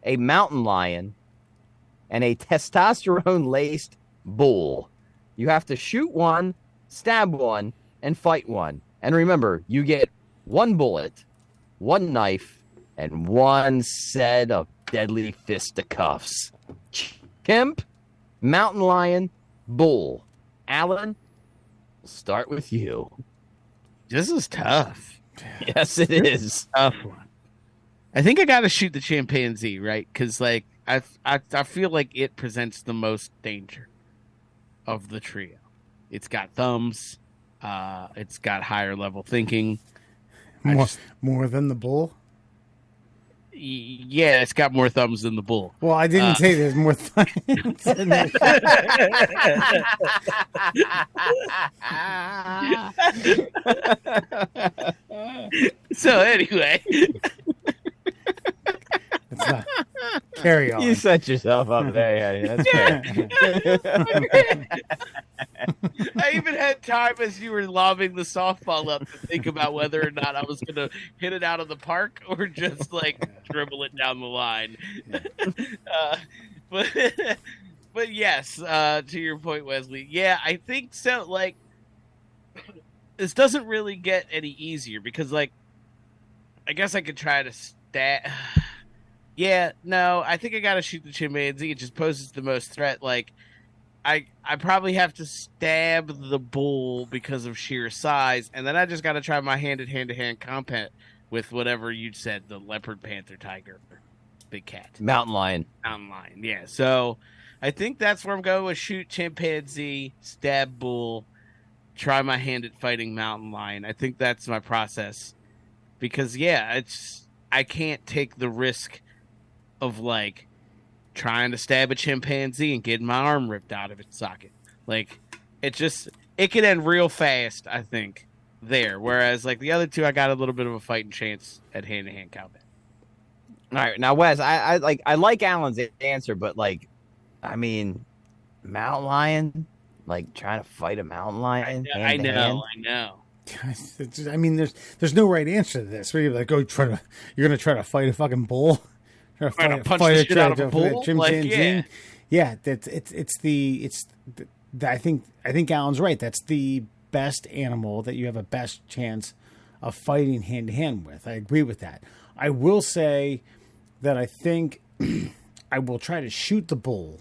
a mountain lion, and a testosterone-laced bull. You have to shoot one, stab one, and fight one. And remember, you get one bullet, one knife, and one set of deadly fisticuffs. Chimp, mountain lion, bull. Alan, we'll start with you. This is tough. Yes, it is. Tough one. I think I got to shoot the chimpanzee, right? Because like I feel like it presents the most danger of the trio. It's got thumbs. It's got higher level thinking. More than the bull? Yeah, it's got more thumbs than the bull. Well, I didn't say there's more thumbs. So anyway, It's not. Carry on. You set yourself up there. Yeah, that's fair. I even had time as you were lobbing the softball up to think about whether or not I was going to hit it out of the park or just like dribble it down the line. But yes, to your point, Wesley. Yeah, I think so. Like, this doesn't really get any easier because, like, I guess I could try to stab. Yeah, no, I think I gotta shoot the chimpanzee. It just poses the most threat. Like, I probably have to stab the bull because of sheer size, and then I just gotta try my hand-to-hand combat with whatever you said, the leopard, panther, tiger, big cat. Mountain lion. Mountain lion, yeah. So I think that's where I'm going with shoot chimpanzee, stab bull, try my hand at fighting mountain lion. I think that's my process. Because, yeah, I can't take the risk of like trying to stab a chimpanzee and getting my arm ripped out of its socket. Like it could end real fast, I think, there. Whereas like the other two I got a little bit of a fighting chance at hand-to-hand combat. All right, now Wes, I like Alan's answer, but like, I mean, mountain lion, like trying to fight a mountain lion. I know. I mean, there's no right answer to this. Where you're like, you're gonna try to fight a fucking bull, Trying to punch the shit out of a bull. Like, yeah. I think Alan's right. That's the best animal that you have a best chance of fighting hand to hand with. I agree with that. I will say that I think I will try to shoot the bull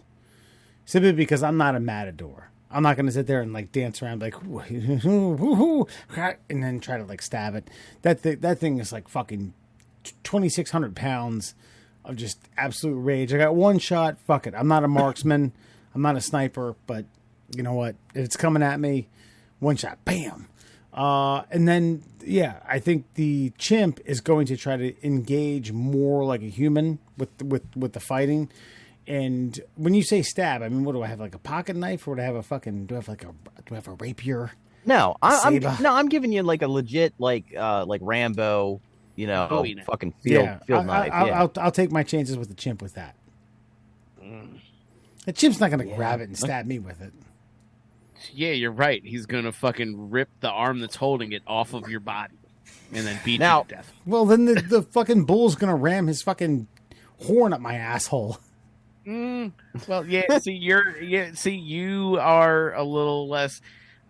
simply because I'm not a matador. I'm not going to sit there and like dance around like, and then try to like stab it. That thing is like fucking 2,600 pounds of just absolute rage. I got one shot. Fuck it. I'm not a marksman. I'm not a sniper, but you know what? If it's coming at me, one shot, bam. And then, yeah, I think the chimp is going to try to engage more like a human with the fighting. And when you say stab, I mean, what do I have? Like a pocket knife, or do I have do I have a rapier? No, I'm giving you like a legit like Rambo, fucking field knife. I'll take my chances with the chimp with that. The chimp's not going to grab it and stab me with it. Yeah, you're right. He's going to fucking rip the arm that's holding it off of your body and then beat you to death. Well, then the fucking bull's going to ram his fucking horn up my asshole. Well, yeah. You are a little less.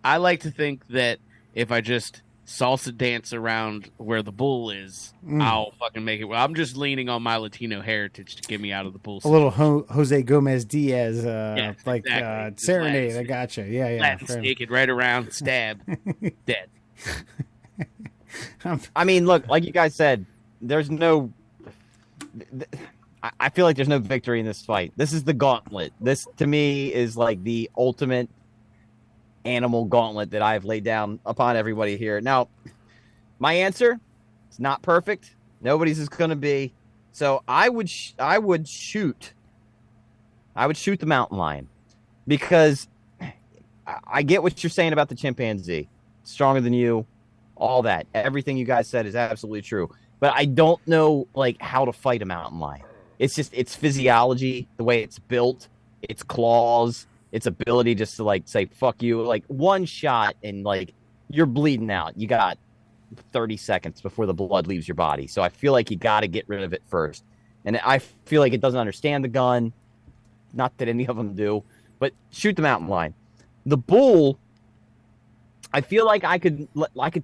I like to think that if I just salsa dance around where the bull is, I'll fucking make it. Well, I'm just leaning on my Latino heritage to get me out of the bull. A little Jose Gomez Diaz, serenade. Latin, I gotcha. Yeah. Latin snake it right around, stab, dead. I mean, look, like you guys said, there's no. I feel like there's no victory in this fight. This is the gauntlet. This, to me, is like the ultimate animal gauntlet that I've laid down upon everybody here. Now, my answer is not perfect. Nobody's is going to be. So I would shoot the mountain lion because I get what you're saying about the chimpanzee. Stronger than you, all that. Everything you guys said is absolutely true. But I don't know like how to fight a mountain lion. it's just its physiology, the way it's built, its claws, its ability just to like say fuck you, like one shot and like you're bleeding out. You got 30 seconds before the blood leaves your body. So I feel like you got to get rid of it first. And I feel like it doesn't understand the gun. Not that any of them do, but shoot the mountain lion. The bull, I feel like I could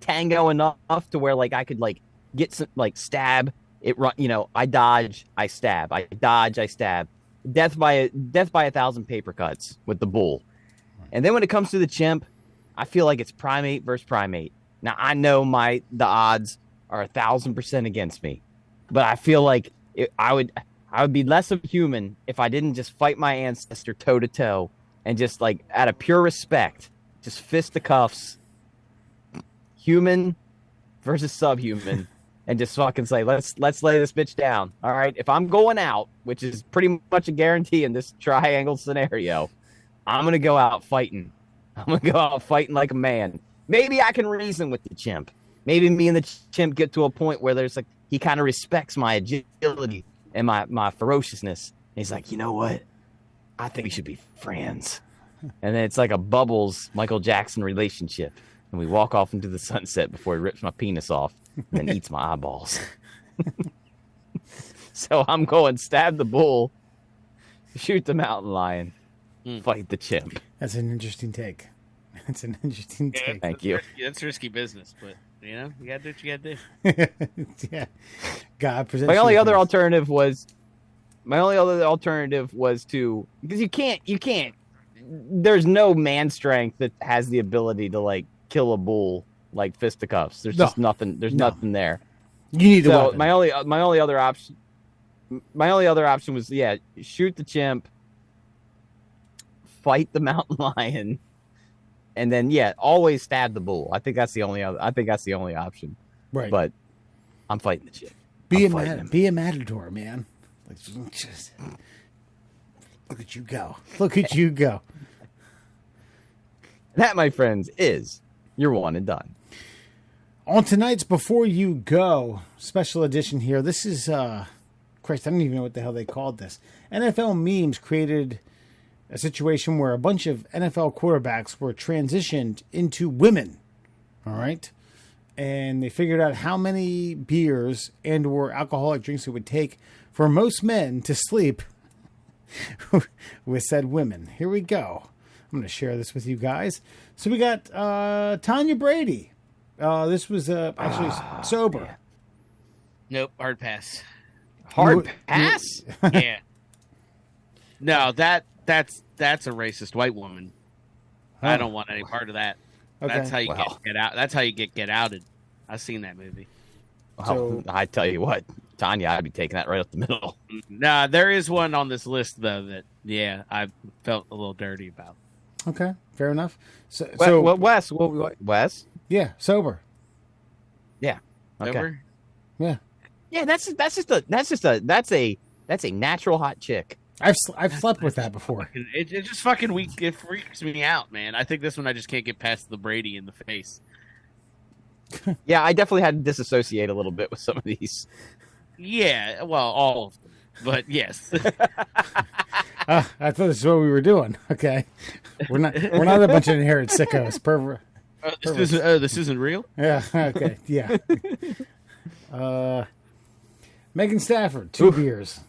tango enough to where like I could like get some like stab it. You know, I dodge, I stab, I dodge, I stab. Death by 1,000 paper cuts with the bull. And then when it comes to the chimp, I feel like it's primate versus primate. Now I know the odds are 1,000% against me, but I feel like I would be less of a human if I didn't just fight my ancestor toe to toe and just like out of pure respect, just fist the cuffs, human versus subhuman, and just fucking say let's lay this bitch down. All right, if I'm going out, which is pretty much a guarantee in this triangle scenario, I'm gonna go out fighting. I'm gonna go out fighting like a man. Maybe I can reason with the chimp. Maybe me and the chimp get to a point where there's like he kind of respects my agility and my ferociousness. And he's like, you know what? I think we should be friends. And then it's like a Bubbles Michael Jackson relationship. And we walk off into the sunset before he rips my penis off and then eats my eyeballs. So I'm going stab the bull, shoot the mountain lion, fight the chimp. That's an interesting take. That's an interesting take. Thank you. That's risky business, but you know, you gotta do what you gotta do. Yeah. God presents My only you other with- alternative was to, because you can't there's no man strength that has the ability to like kill a bull like fisticuffs. There's just nothing. There's nothing there. You need the So weapon. my only other option was shoot the chimp, fight the mountain lion, and then always stab the bull. I think that's the only option. Right. But I'm fighting the chimp. Be I'm fighting him. be a matador, man. Like, just, look at you go. Look at you go. That, my friends, is your one and done. On tonight's Before You Go special edition here, this is, Christ, I don't even know what the hell they called this. NFL memes created a situation where a bunch of NFL quarterbacks were transitioned into women. All right. And they figured out how many beers and or alcoholic drinks it would take for most men to sleep with said women. Here we go. I'm going to share this with you guys. So we got Tanya Brady. This was actually sober. man. Nope, hard pass. Hard pass? Yeah. No, that's a racist white woman. I don't want any part of that. Okay. That's how you Well. get out. That's how you get outed. I've seen that movie. So- I tell you what, Tanya, I'd be taking that right up the middle. Nah, there is one on this list though that I felt a little dirty about. Okay, fair enough. So Wes? yeah, sober. Yeah. Okay. Over? Yeah, Yeah, that's a natural hot chick. I've slept with that before. It just fucking it freaks me out, man. I think this one I just can't get past the Brady in the face. Yeah, I definitely had to disassociate a little bit with some of these. Yeah, well, all of them, but yes. I thought this is what we were doing. Okay, we're not a bunch of inherent sickos. This isn't real. Yeah. Okay. Yeah. Megan Stafford, 2 beers.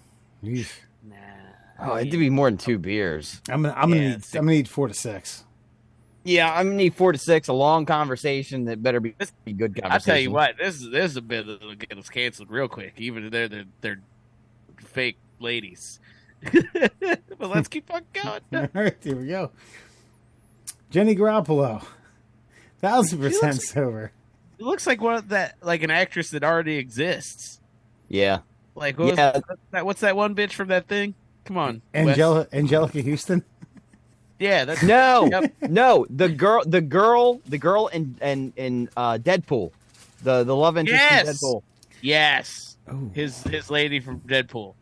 Yeesh. Nah. Oh, it had to be more than 2 beers. I'm gonna need 4 to 6. Yeah, I'm gonna need 4 to 6. A long conversation that better be good conversation. I'll tell you what, this is a bit that'll get us canceled real quick. Even if they're fake ladies. But let's keep on going. All right, here we go. Jenny Garoppolo, 1,000% sober. It looks like an actress that already exists. Yeah. Like what's that one bitch from that thing? Come on, Wes. Angelica Houston. Yeah, that's No, Yep. no, the girl in Deadpool, the love interest Yes! in Deadpool. yes. Oh, His lady from Deadpool.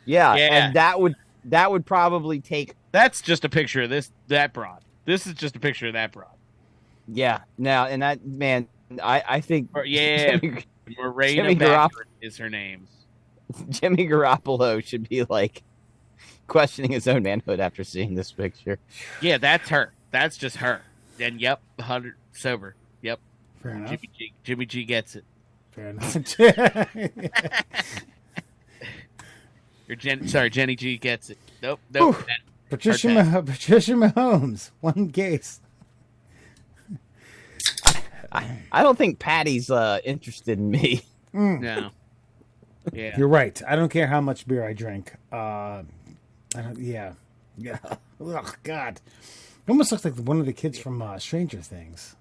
Yeah, Yeah. and that would probably take. That's just a picture of that broad. This is just a picture of that broad. Yeah, now and that man, I think. Yeah, Jimmy- Morena Jimmy Baccarin is her name. Jimmy Garoppolo should be like questioning his own manhood after seeing this picture. Yeah, that's her. That's just her. And yep, 100 sober. Yep. Fair enough. Jimmy G gets it. Fair enough. Or Jenny G gets it. Nope. Nope. Patricia Mahomes, one case. I don't think Patty's interested in me. No. Yeah. You're right. I don't care how much beer I drink. I don't. Yeah. Oh God. It almost looks like one of the kids from Stranger Things.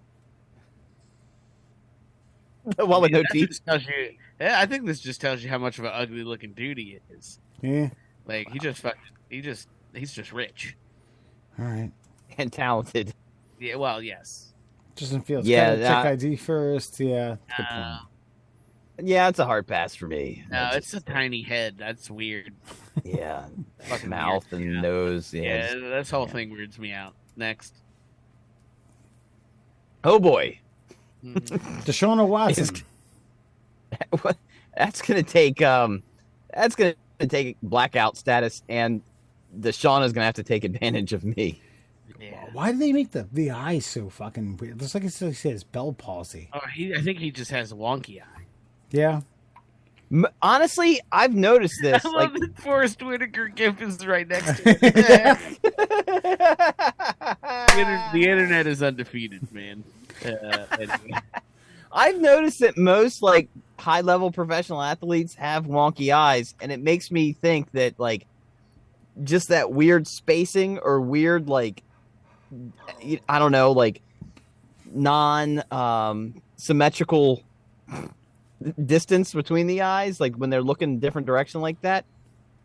Well, with no That teeth. just tells you, I think this just tells you how much of an ugly looking dude he is. Yeah. Like he's just rich. All right. And talented. Yeah. Well, yes. Justin Fields. Yeah, Gotta check ID first. Yeah. Good point. Yeah, it's a hard pass for me. No, it's a tiny head. That's weird. Yeah, Fucking mouth weird. and Yeah. nose. Yeah, Yeah. this whole thing weirds me out. Next. Oh boy, Deshaun Watson. that's gonna take blackout status, and Deshaun is gonna have to take advantage of me. Yeah. Why do they make the eyes so fucking weird? Looks like he says Bell palsy. Oh, I think he just has a wonky eye. Yeah. Honestly, I've noticed this. I Like, love that Forrest Whitaker gif is right next to it. The internet is undefeated, man. Anyway. I've noticed that most like high level professional athletes have wonky eyes, and it makes me think that like just that weird spacing or weird like I don't know, like non symmetrical distance between the eyes, like when they're looking a different direction like that,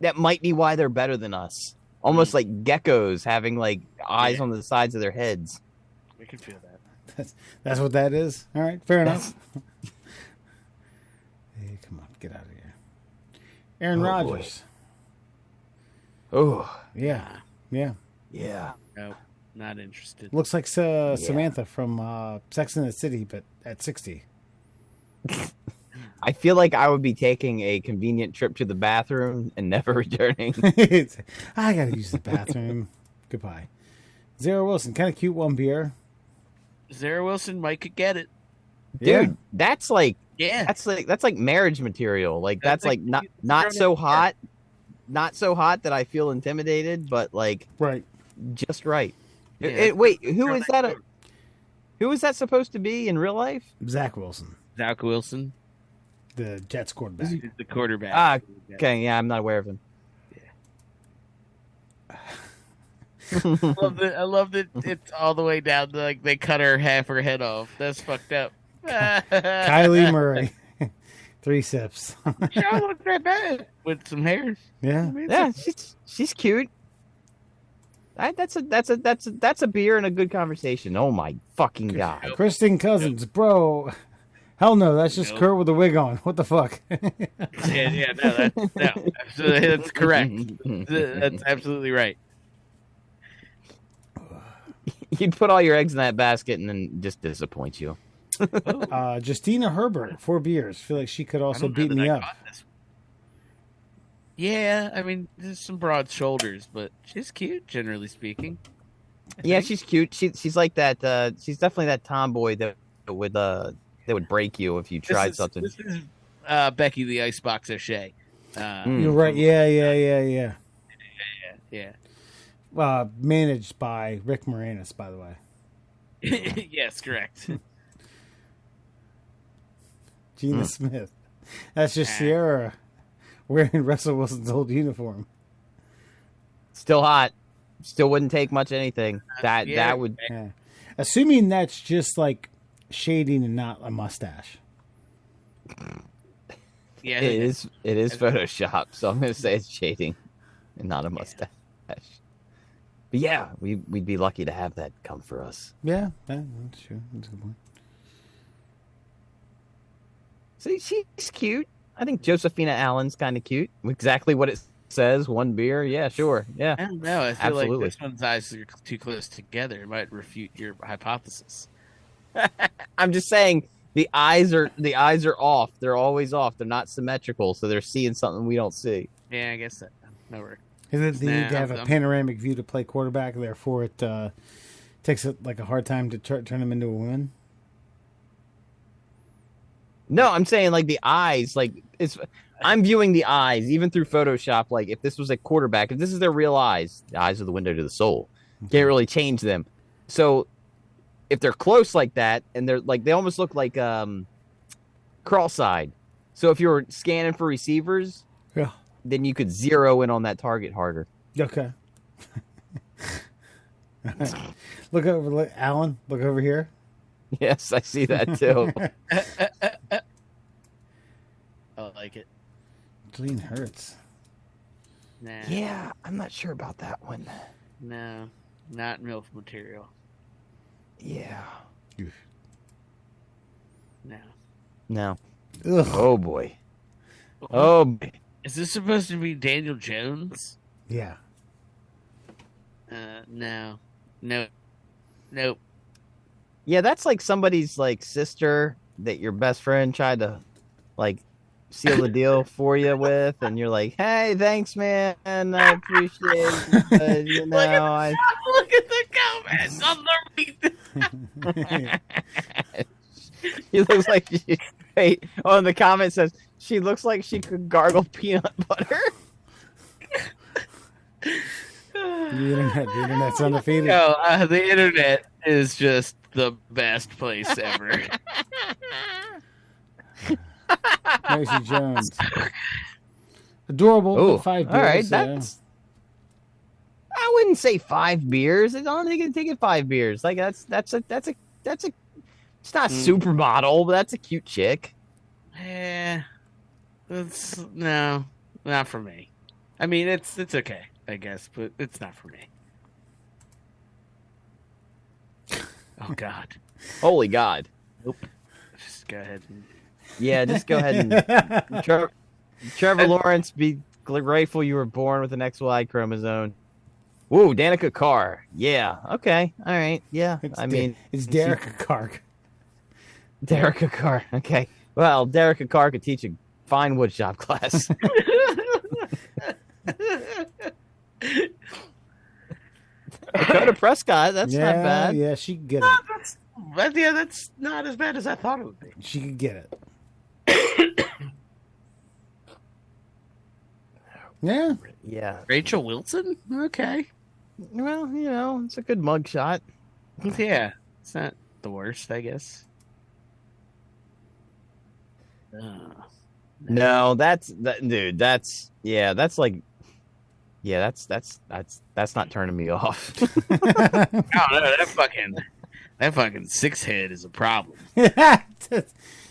that might be why they're better than us. Almost like geckos having like eyes on the sides of their heads. We can feel that. That's what that is. All right, fair enough. Hey, come on, get out of here. Aaron Oh, Rodgers. Oh, Yeah, yeah. No, not interested. Looks like Samantha from Sex and the City, but at 60. I feel like I would be taking a convenient trip to the bathroom and never returning. I gotta use the bathroom. Goodbye. Zara Wilson, kind of cute, one beer. Zara Wilson might could get it. Dude, Yeah. that's like Yeah. that's like marriage material. Like that's like not thrown so in. hot. Not so hot that I feel intimidated, but like Right. just right. Yeah. Wait, who is that? Who is that supposed to be in real life? Zach Wilson, Zach Wilson, the Jets quarterback. he's the quarterback. Ah, okay, yeah, I'm not aware of him. I love that it's all the way down to, like, they cut half her head off. That's fucked up. Kylie Murray, 3 sips. She don't look that bad with some hairs. Yeah. I mean, Yeah, she's cute. That's a beer and a good conversation. Oh my fucking god! Kristen Cousins, bro. Hell no, that's just Nope. Kurt with a wig on. What the fuck? That's correct. That's absolutely right. You'd put all your eggs in that basket and then just disappoint you. Justina Herbert, 4 beers. Feel like she could I also don't know beat that me I up. caught this. Yeah, I mean, there's some broad shoulders, but she's cute, generally speaking. Yeah, she's cute. She's like that. She's definitely that tomboy that would break you if you tried something. This is Becky the Icebox O'Shea. You're right. Yeah. Yeah. Managed by Rick Moranis, by the way. Yes, correct. Gina Smith. That's just Sierra wearing Russell Wilson's old uniform. Still hot. Still wouldn't take much anything. That would. Yeah. Assuming that's just like shading and not a mustache. Yeah, It is Photoshop, so I'm gonna say it's shading and not a mustache. But yeah, we'd be lucky to have that come for us. Yeah, that's true. That's a good point. See, she's cute. I think Josephina Allen's kind of cute. Exactly what it says. 1 beer. Yeah, sure. Yeah. I don't know. I feel Absolutely. like this one's eyes are too close together. It might refute your hypothesis. I'm just saying The eyes are off. They're always off. They're not symmetrical, so they're seeing something we don't see. Yeah, I guess that. No worries. Is it they need to have a I'm- panoramic view to play quarterback, therefore it takes it like a hard time to turn him into a woman? No, I'm saying like the eyes, like I'm viewing the eyes even through Photoshop. Like if this was a quarterback, if this is their real eyes, the eyes are the window to the soul. Can't really change them. So if they're close like that, and they're like they almost look like cross-eyed. So if you were scanning for receivers, Yeah. then you could zero in on that target harder. Okay. Look over, Alan. Look over here. Yes, I see that too. I like it. Clean hurts. Nah. Yeah, I'm not sure about that one. No, not MILF material. Yeah. No. No. Ugh. Oh boy. Oh boy. Is this supposed to be Daniel Jones? Yeah. No. No. Nope. Yeah, that's like somebody's like sister that your best friend tried to like seal the deal for you with, and you're like, "Hey, thanks, man. I appreciate it. But, you know, Look at the comments on the She looks like she. Wait, oh, and the comment says she looks like she could gargle peanut butter. The internet's undefeated. No, the internet is just the best place ever. Macy Jones. Adorable. Oh, but 5 beers. all right. That's. I wouldn't say 5 beers. I don't think it'd take it 5 beers. Like that's a. It's not supermodel, but that's a cute chick. That's no, not for me. I mean, it's okay, I guess, but it's not for me. Oh God! Holy God. Nope. Just go ahead. Yeah, just go ahead and Trevor Lawrence, be grateful you were born with an XY chromosome. Woo, Danica Carr. Yeah. Okay. All right. Yeah. It's Derek Kark. Danica Carr. Okay. Well, Danica Carr could teach a fine woodshop class. Dakota Prescott. That's not bad. Yeah, she could get it. That's not as bad as I thought it would be. She could get it. Yeah. Yeah. Rachel Wilson? Okay. Well, you know, it's a good mugshot. Yeah. It's not the worst, I guess. No, dude. That's like, yeah, that's not turning me off. Oh no, that fucking 6 head is a problem.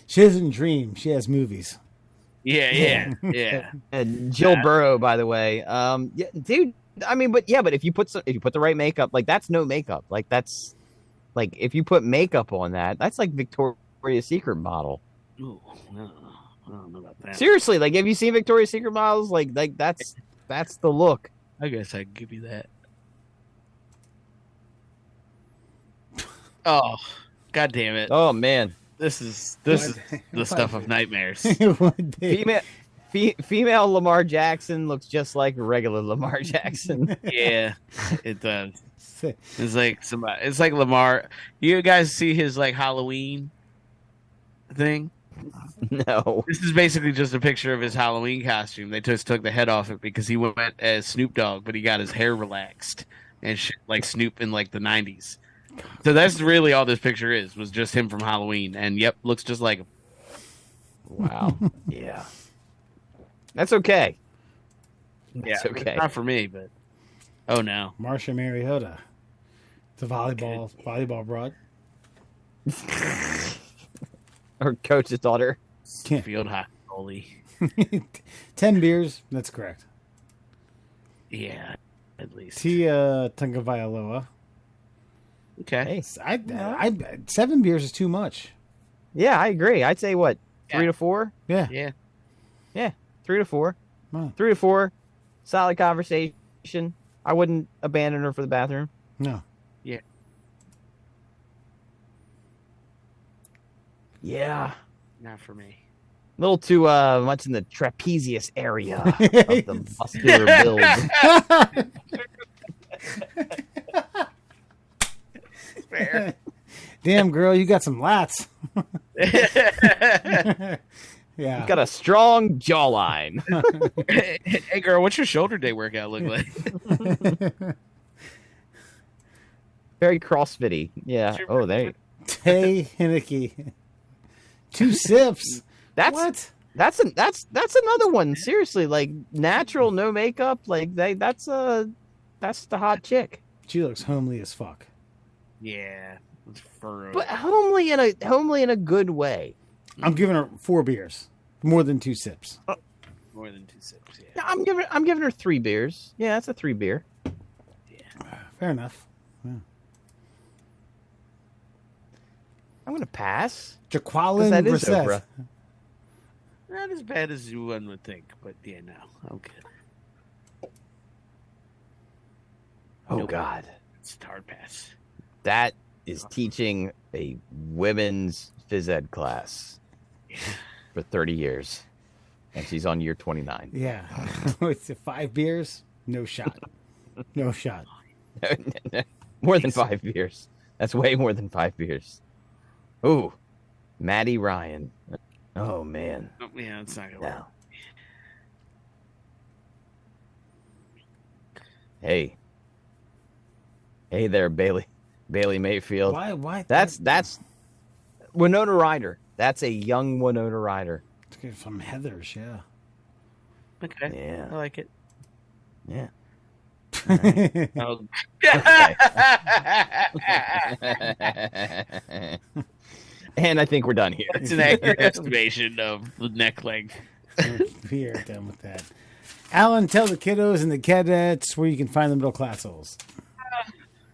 She doesn't dream. She has movies. Yeah. And Jill Burrow, by the way, yeah, dude. I mean, but if you put the right makeup, like that's no makeup. Like that's like if you put makeup on that, that's like Victoria's Secret model. Ooh, no, I don't know about that. Seriously, like have you seen Victoria's Secret models? Like that's the look. I guess I can give you that. Oh, God damn it! Oh man, This is the stuff of nightmares. female Lamar Jackson looks just like regular Lamar Jackson. Yeah, it does. It's like somebody. It's like Lamar. You guys see his like Halloween thing? No. This is basically just a picture of his Halloween costume. They just took the head off it because he went as Snoop Dogg, but he got his hair relaxed and shit like Snoop in like the 90s. So that's really all this picture was just him from Halloween. And yep, looks just like him. Wow. Yeah. That's okay. Yeah, That's okay. It's not for me, but oh no. Marsha Mariota. It's a volleyball broad. Her coach's daughter. Field hockey goalie. 10 beers. That's correct. Yeah, at least. Tia Tagovailoa. Okay. Hey, 7 beers is too much. yeah, I agree. I'd say what? 3 to 4? Yeah. Yeah. 3 to 4. Wow. 3 to 4. Solid conversation. I wouldn't abandon her for the bathroom. No. Yeah. Yeah. Not for me. A little too much in the trapezius area of the muscular build. Fair. Damn, girl, you got some lats. Yeah. You've got a strong jawline. Hey, girl, what's your shoulder day workout look like? Very CrossFitty. Yeah. Oh, they. Hey, Henneke. 2 sips. That's What? that's another one. Seriously, like natural, no makeup. Like that's the hot chick. She looks homely as fuck. Yeah. It's furrowed. But homely in a good way. I'm giving her 4 beers. More than 2 sips. More than 2 sips, yeah. Yeah, I'm giving her 3 beers. Yeah, that's a 3 beer. Fair enough. Yeah. I'm gonna pass. 'Cause Jaqueline that is Brissett. Oprah. Not as bad as one would think, but yeah, no. Okay. Oh Nope. God, It's a hard pass. that is teaching a women's phys ed class for 30 years, and she's on year 29. Yeah. It's 5 beers? No shot. No shot. More than 5 beers. That's way more than 5 beers. Ooh, Maddie Ryan. Oh man. Oh, yeah, it's not gonna work. No. Hey there, Bailey Mayfield. Why? That's Winona Ryder. That's a young Winona Ryder. From Heathers, yeah. Okay. Yeah. I like it. Yeah. Oh. And I think we're done here. It's an accurate estimation of the neck length. We are done with that. Alan, tell the kiddos and the cadets where you can find the middle class holes.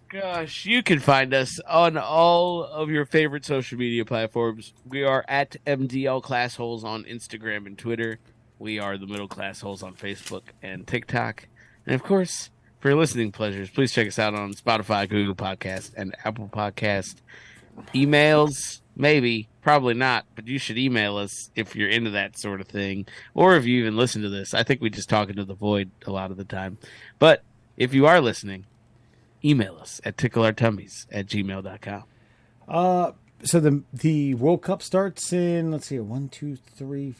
Gosh, you can find us on all of your favorite social media platforms. We are at MDL Class Holes on Instagram and Twitter. We are the Middle Class Holes on Facebook and TikTok. And of course, for your listening pleasures, please check us out on Spotify, Google Podcast, and Apple Podcast. Emails, maybe, probably not, but you should email us if you're into that sort of thing, or if you even listen to this. I think we just talk into the void a lot of the time. But if you are listening, email us at tickleourtummies@gmail.com. So the World Cup starts in, let's see, 3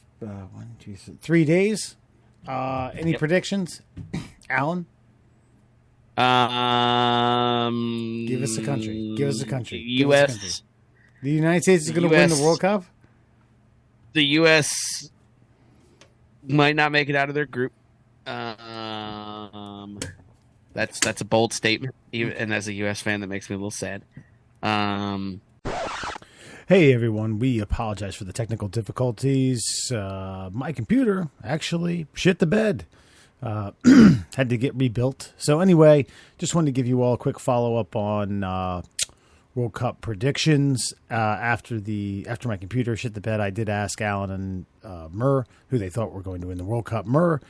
days. Any predictions, Alan? Give us a country. Give us a country. Give us a country. U.S. The United States is going to win the World Cup? The U.S. might not make it out of their group. That's a bold statement, even, and as a U.S. fan, that makes me a little sad. Hey everyone, we apologize for the technical difficulties. My computer actually shit the bed. Had to get rebuilt. So anyway, just wanted to give you all a quick follow-up on World Cup predictions. After my computer shit the bed, I did ask Alan and Murr who they thought were going to win the World Cup. Murr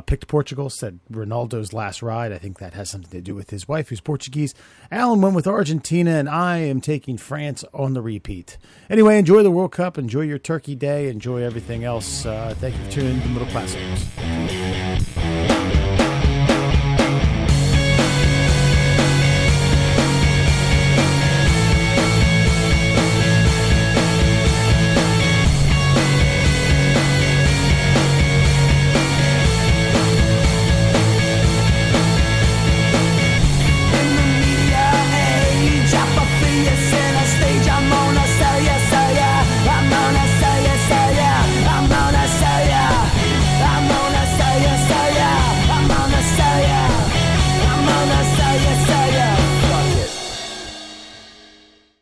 picked Portugal, said Ronaldo's last ride. I think that has something to do with his wife, who's Portuguese. Alan went with Argentina, and I am taking France on the repeat. Anyway, enjoy the World Cup. Enjoy your Turkey Day. Enjoy everything else. Thank you for tuning in to Middle Class Holes.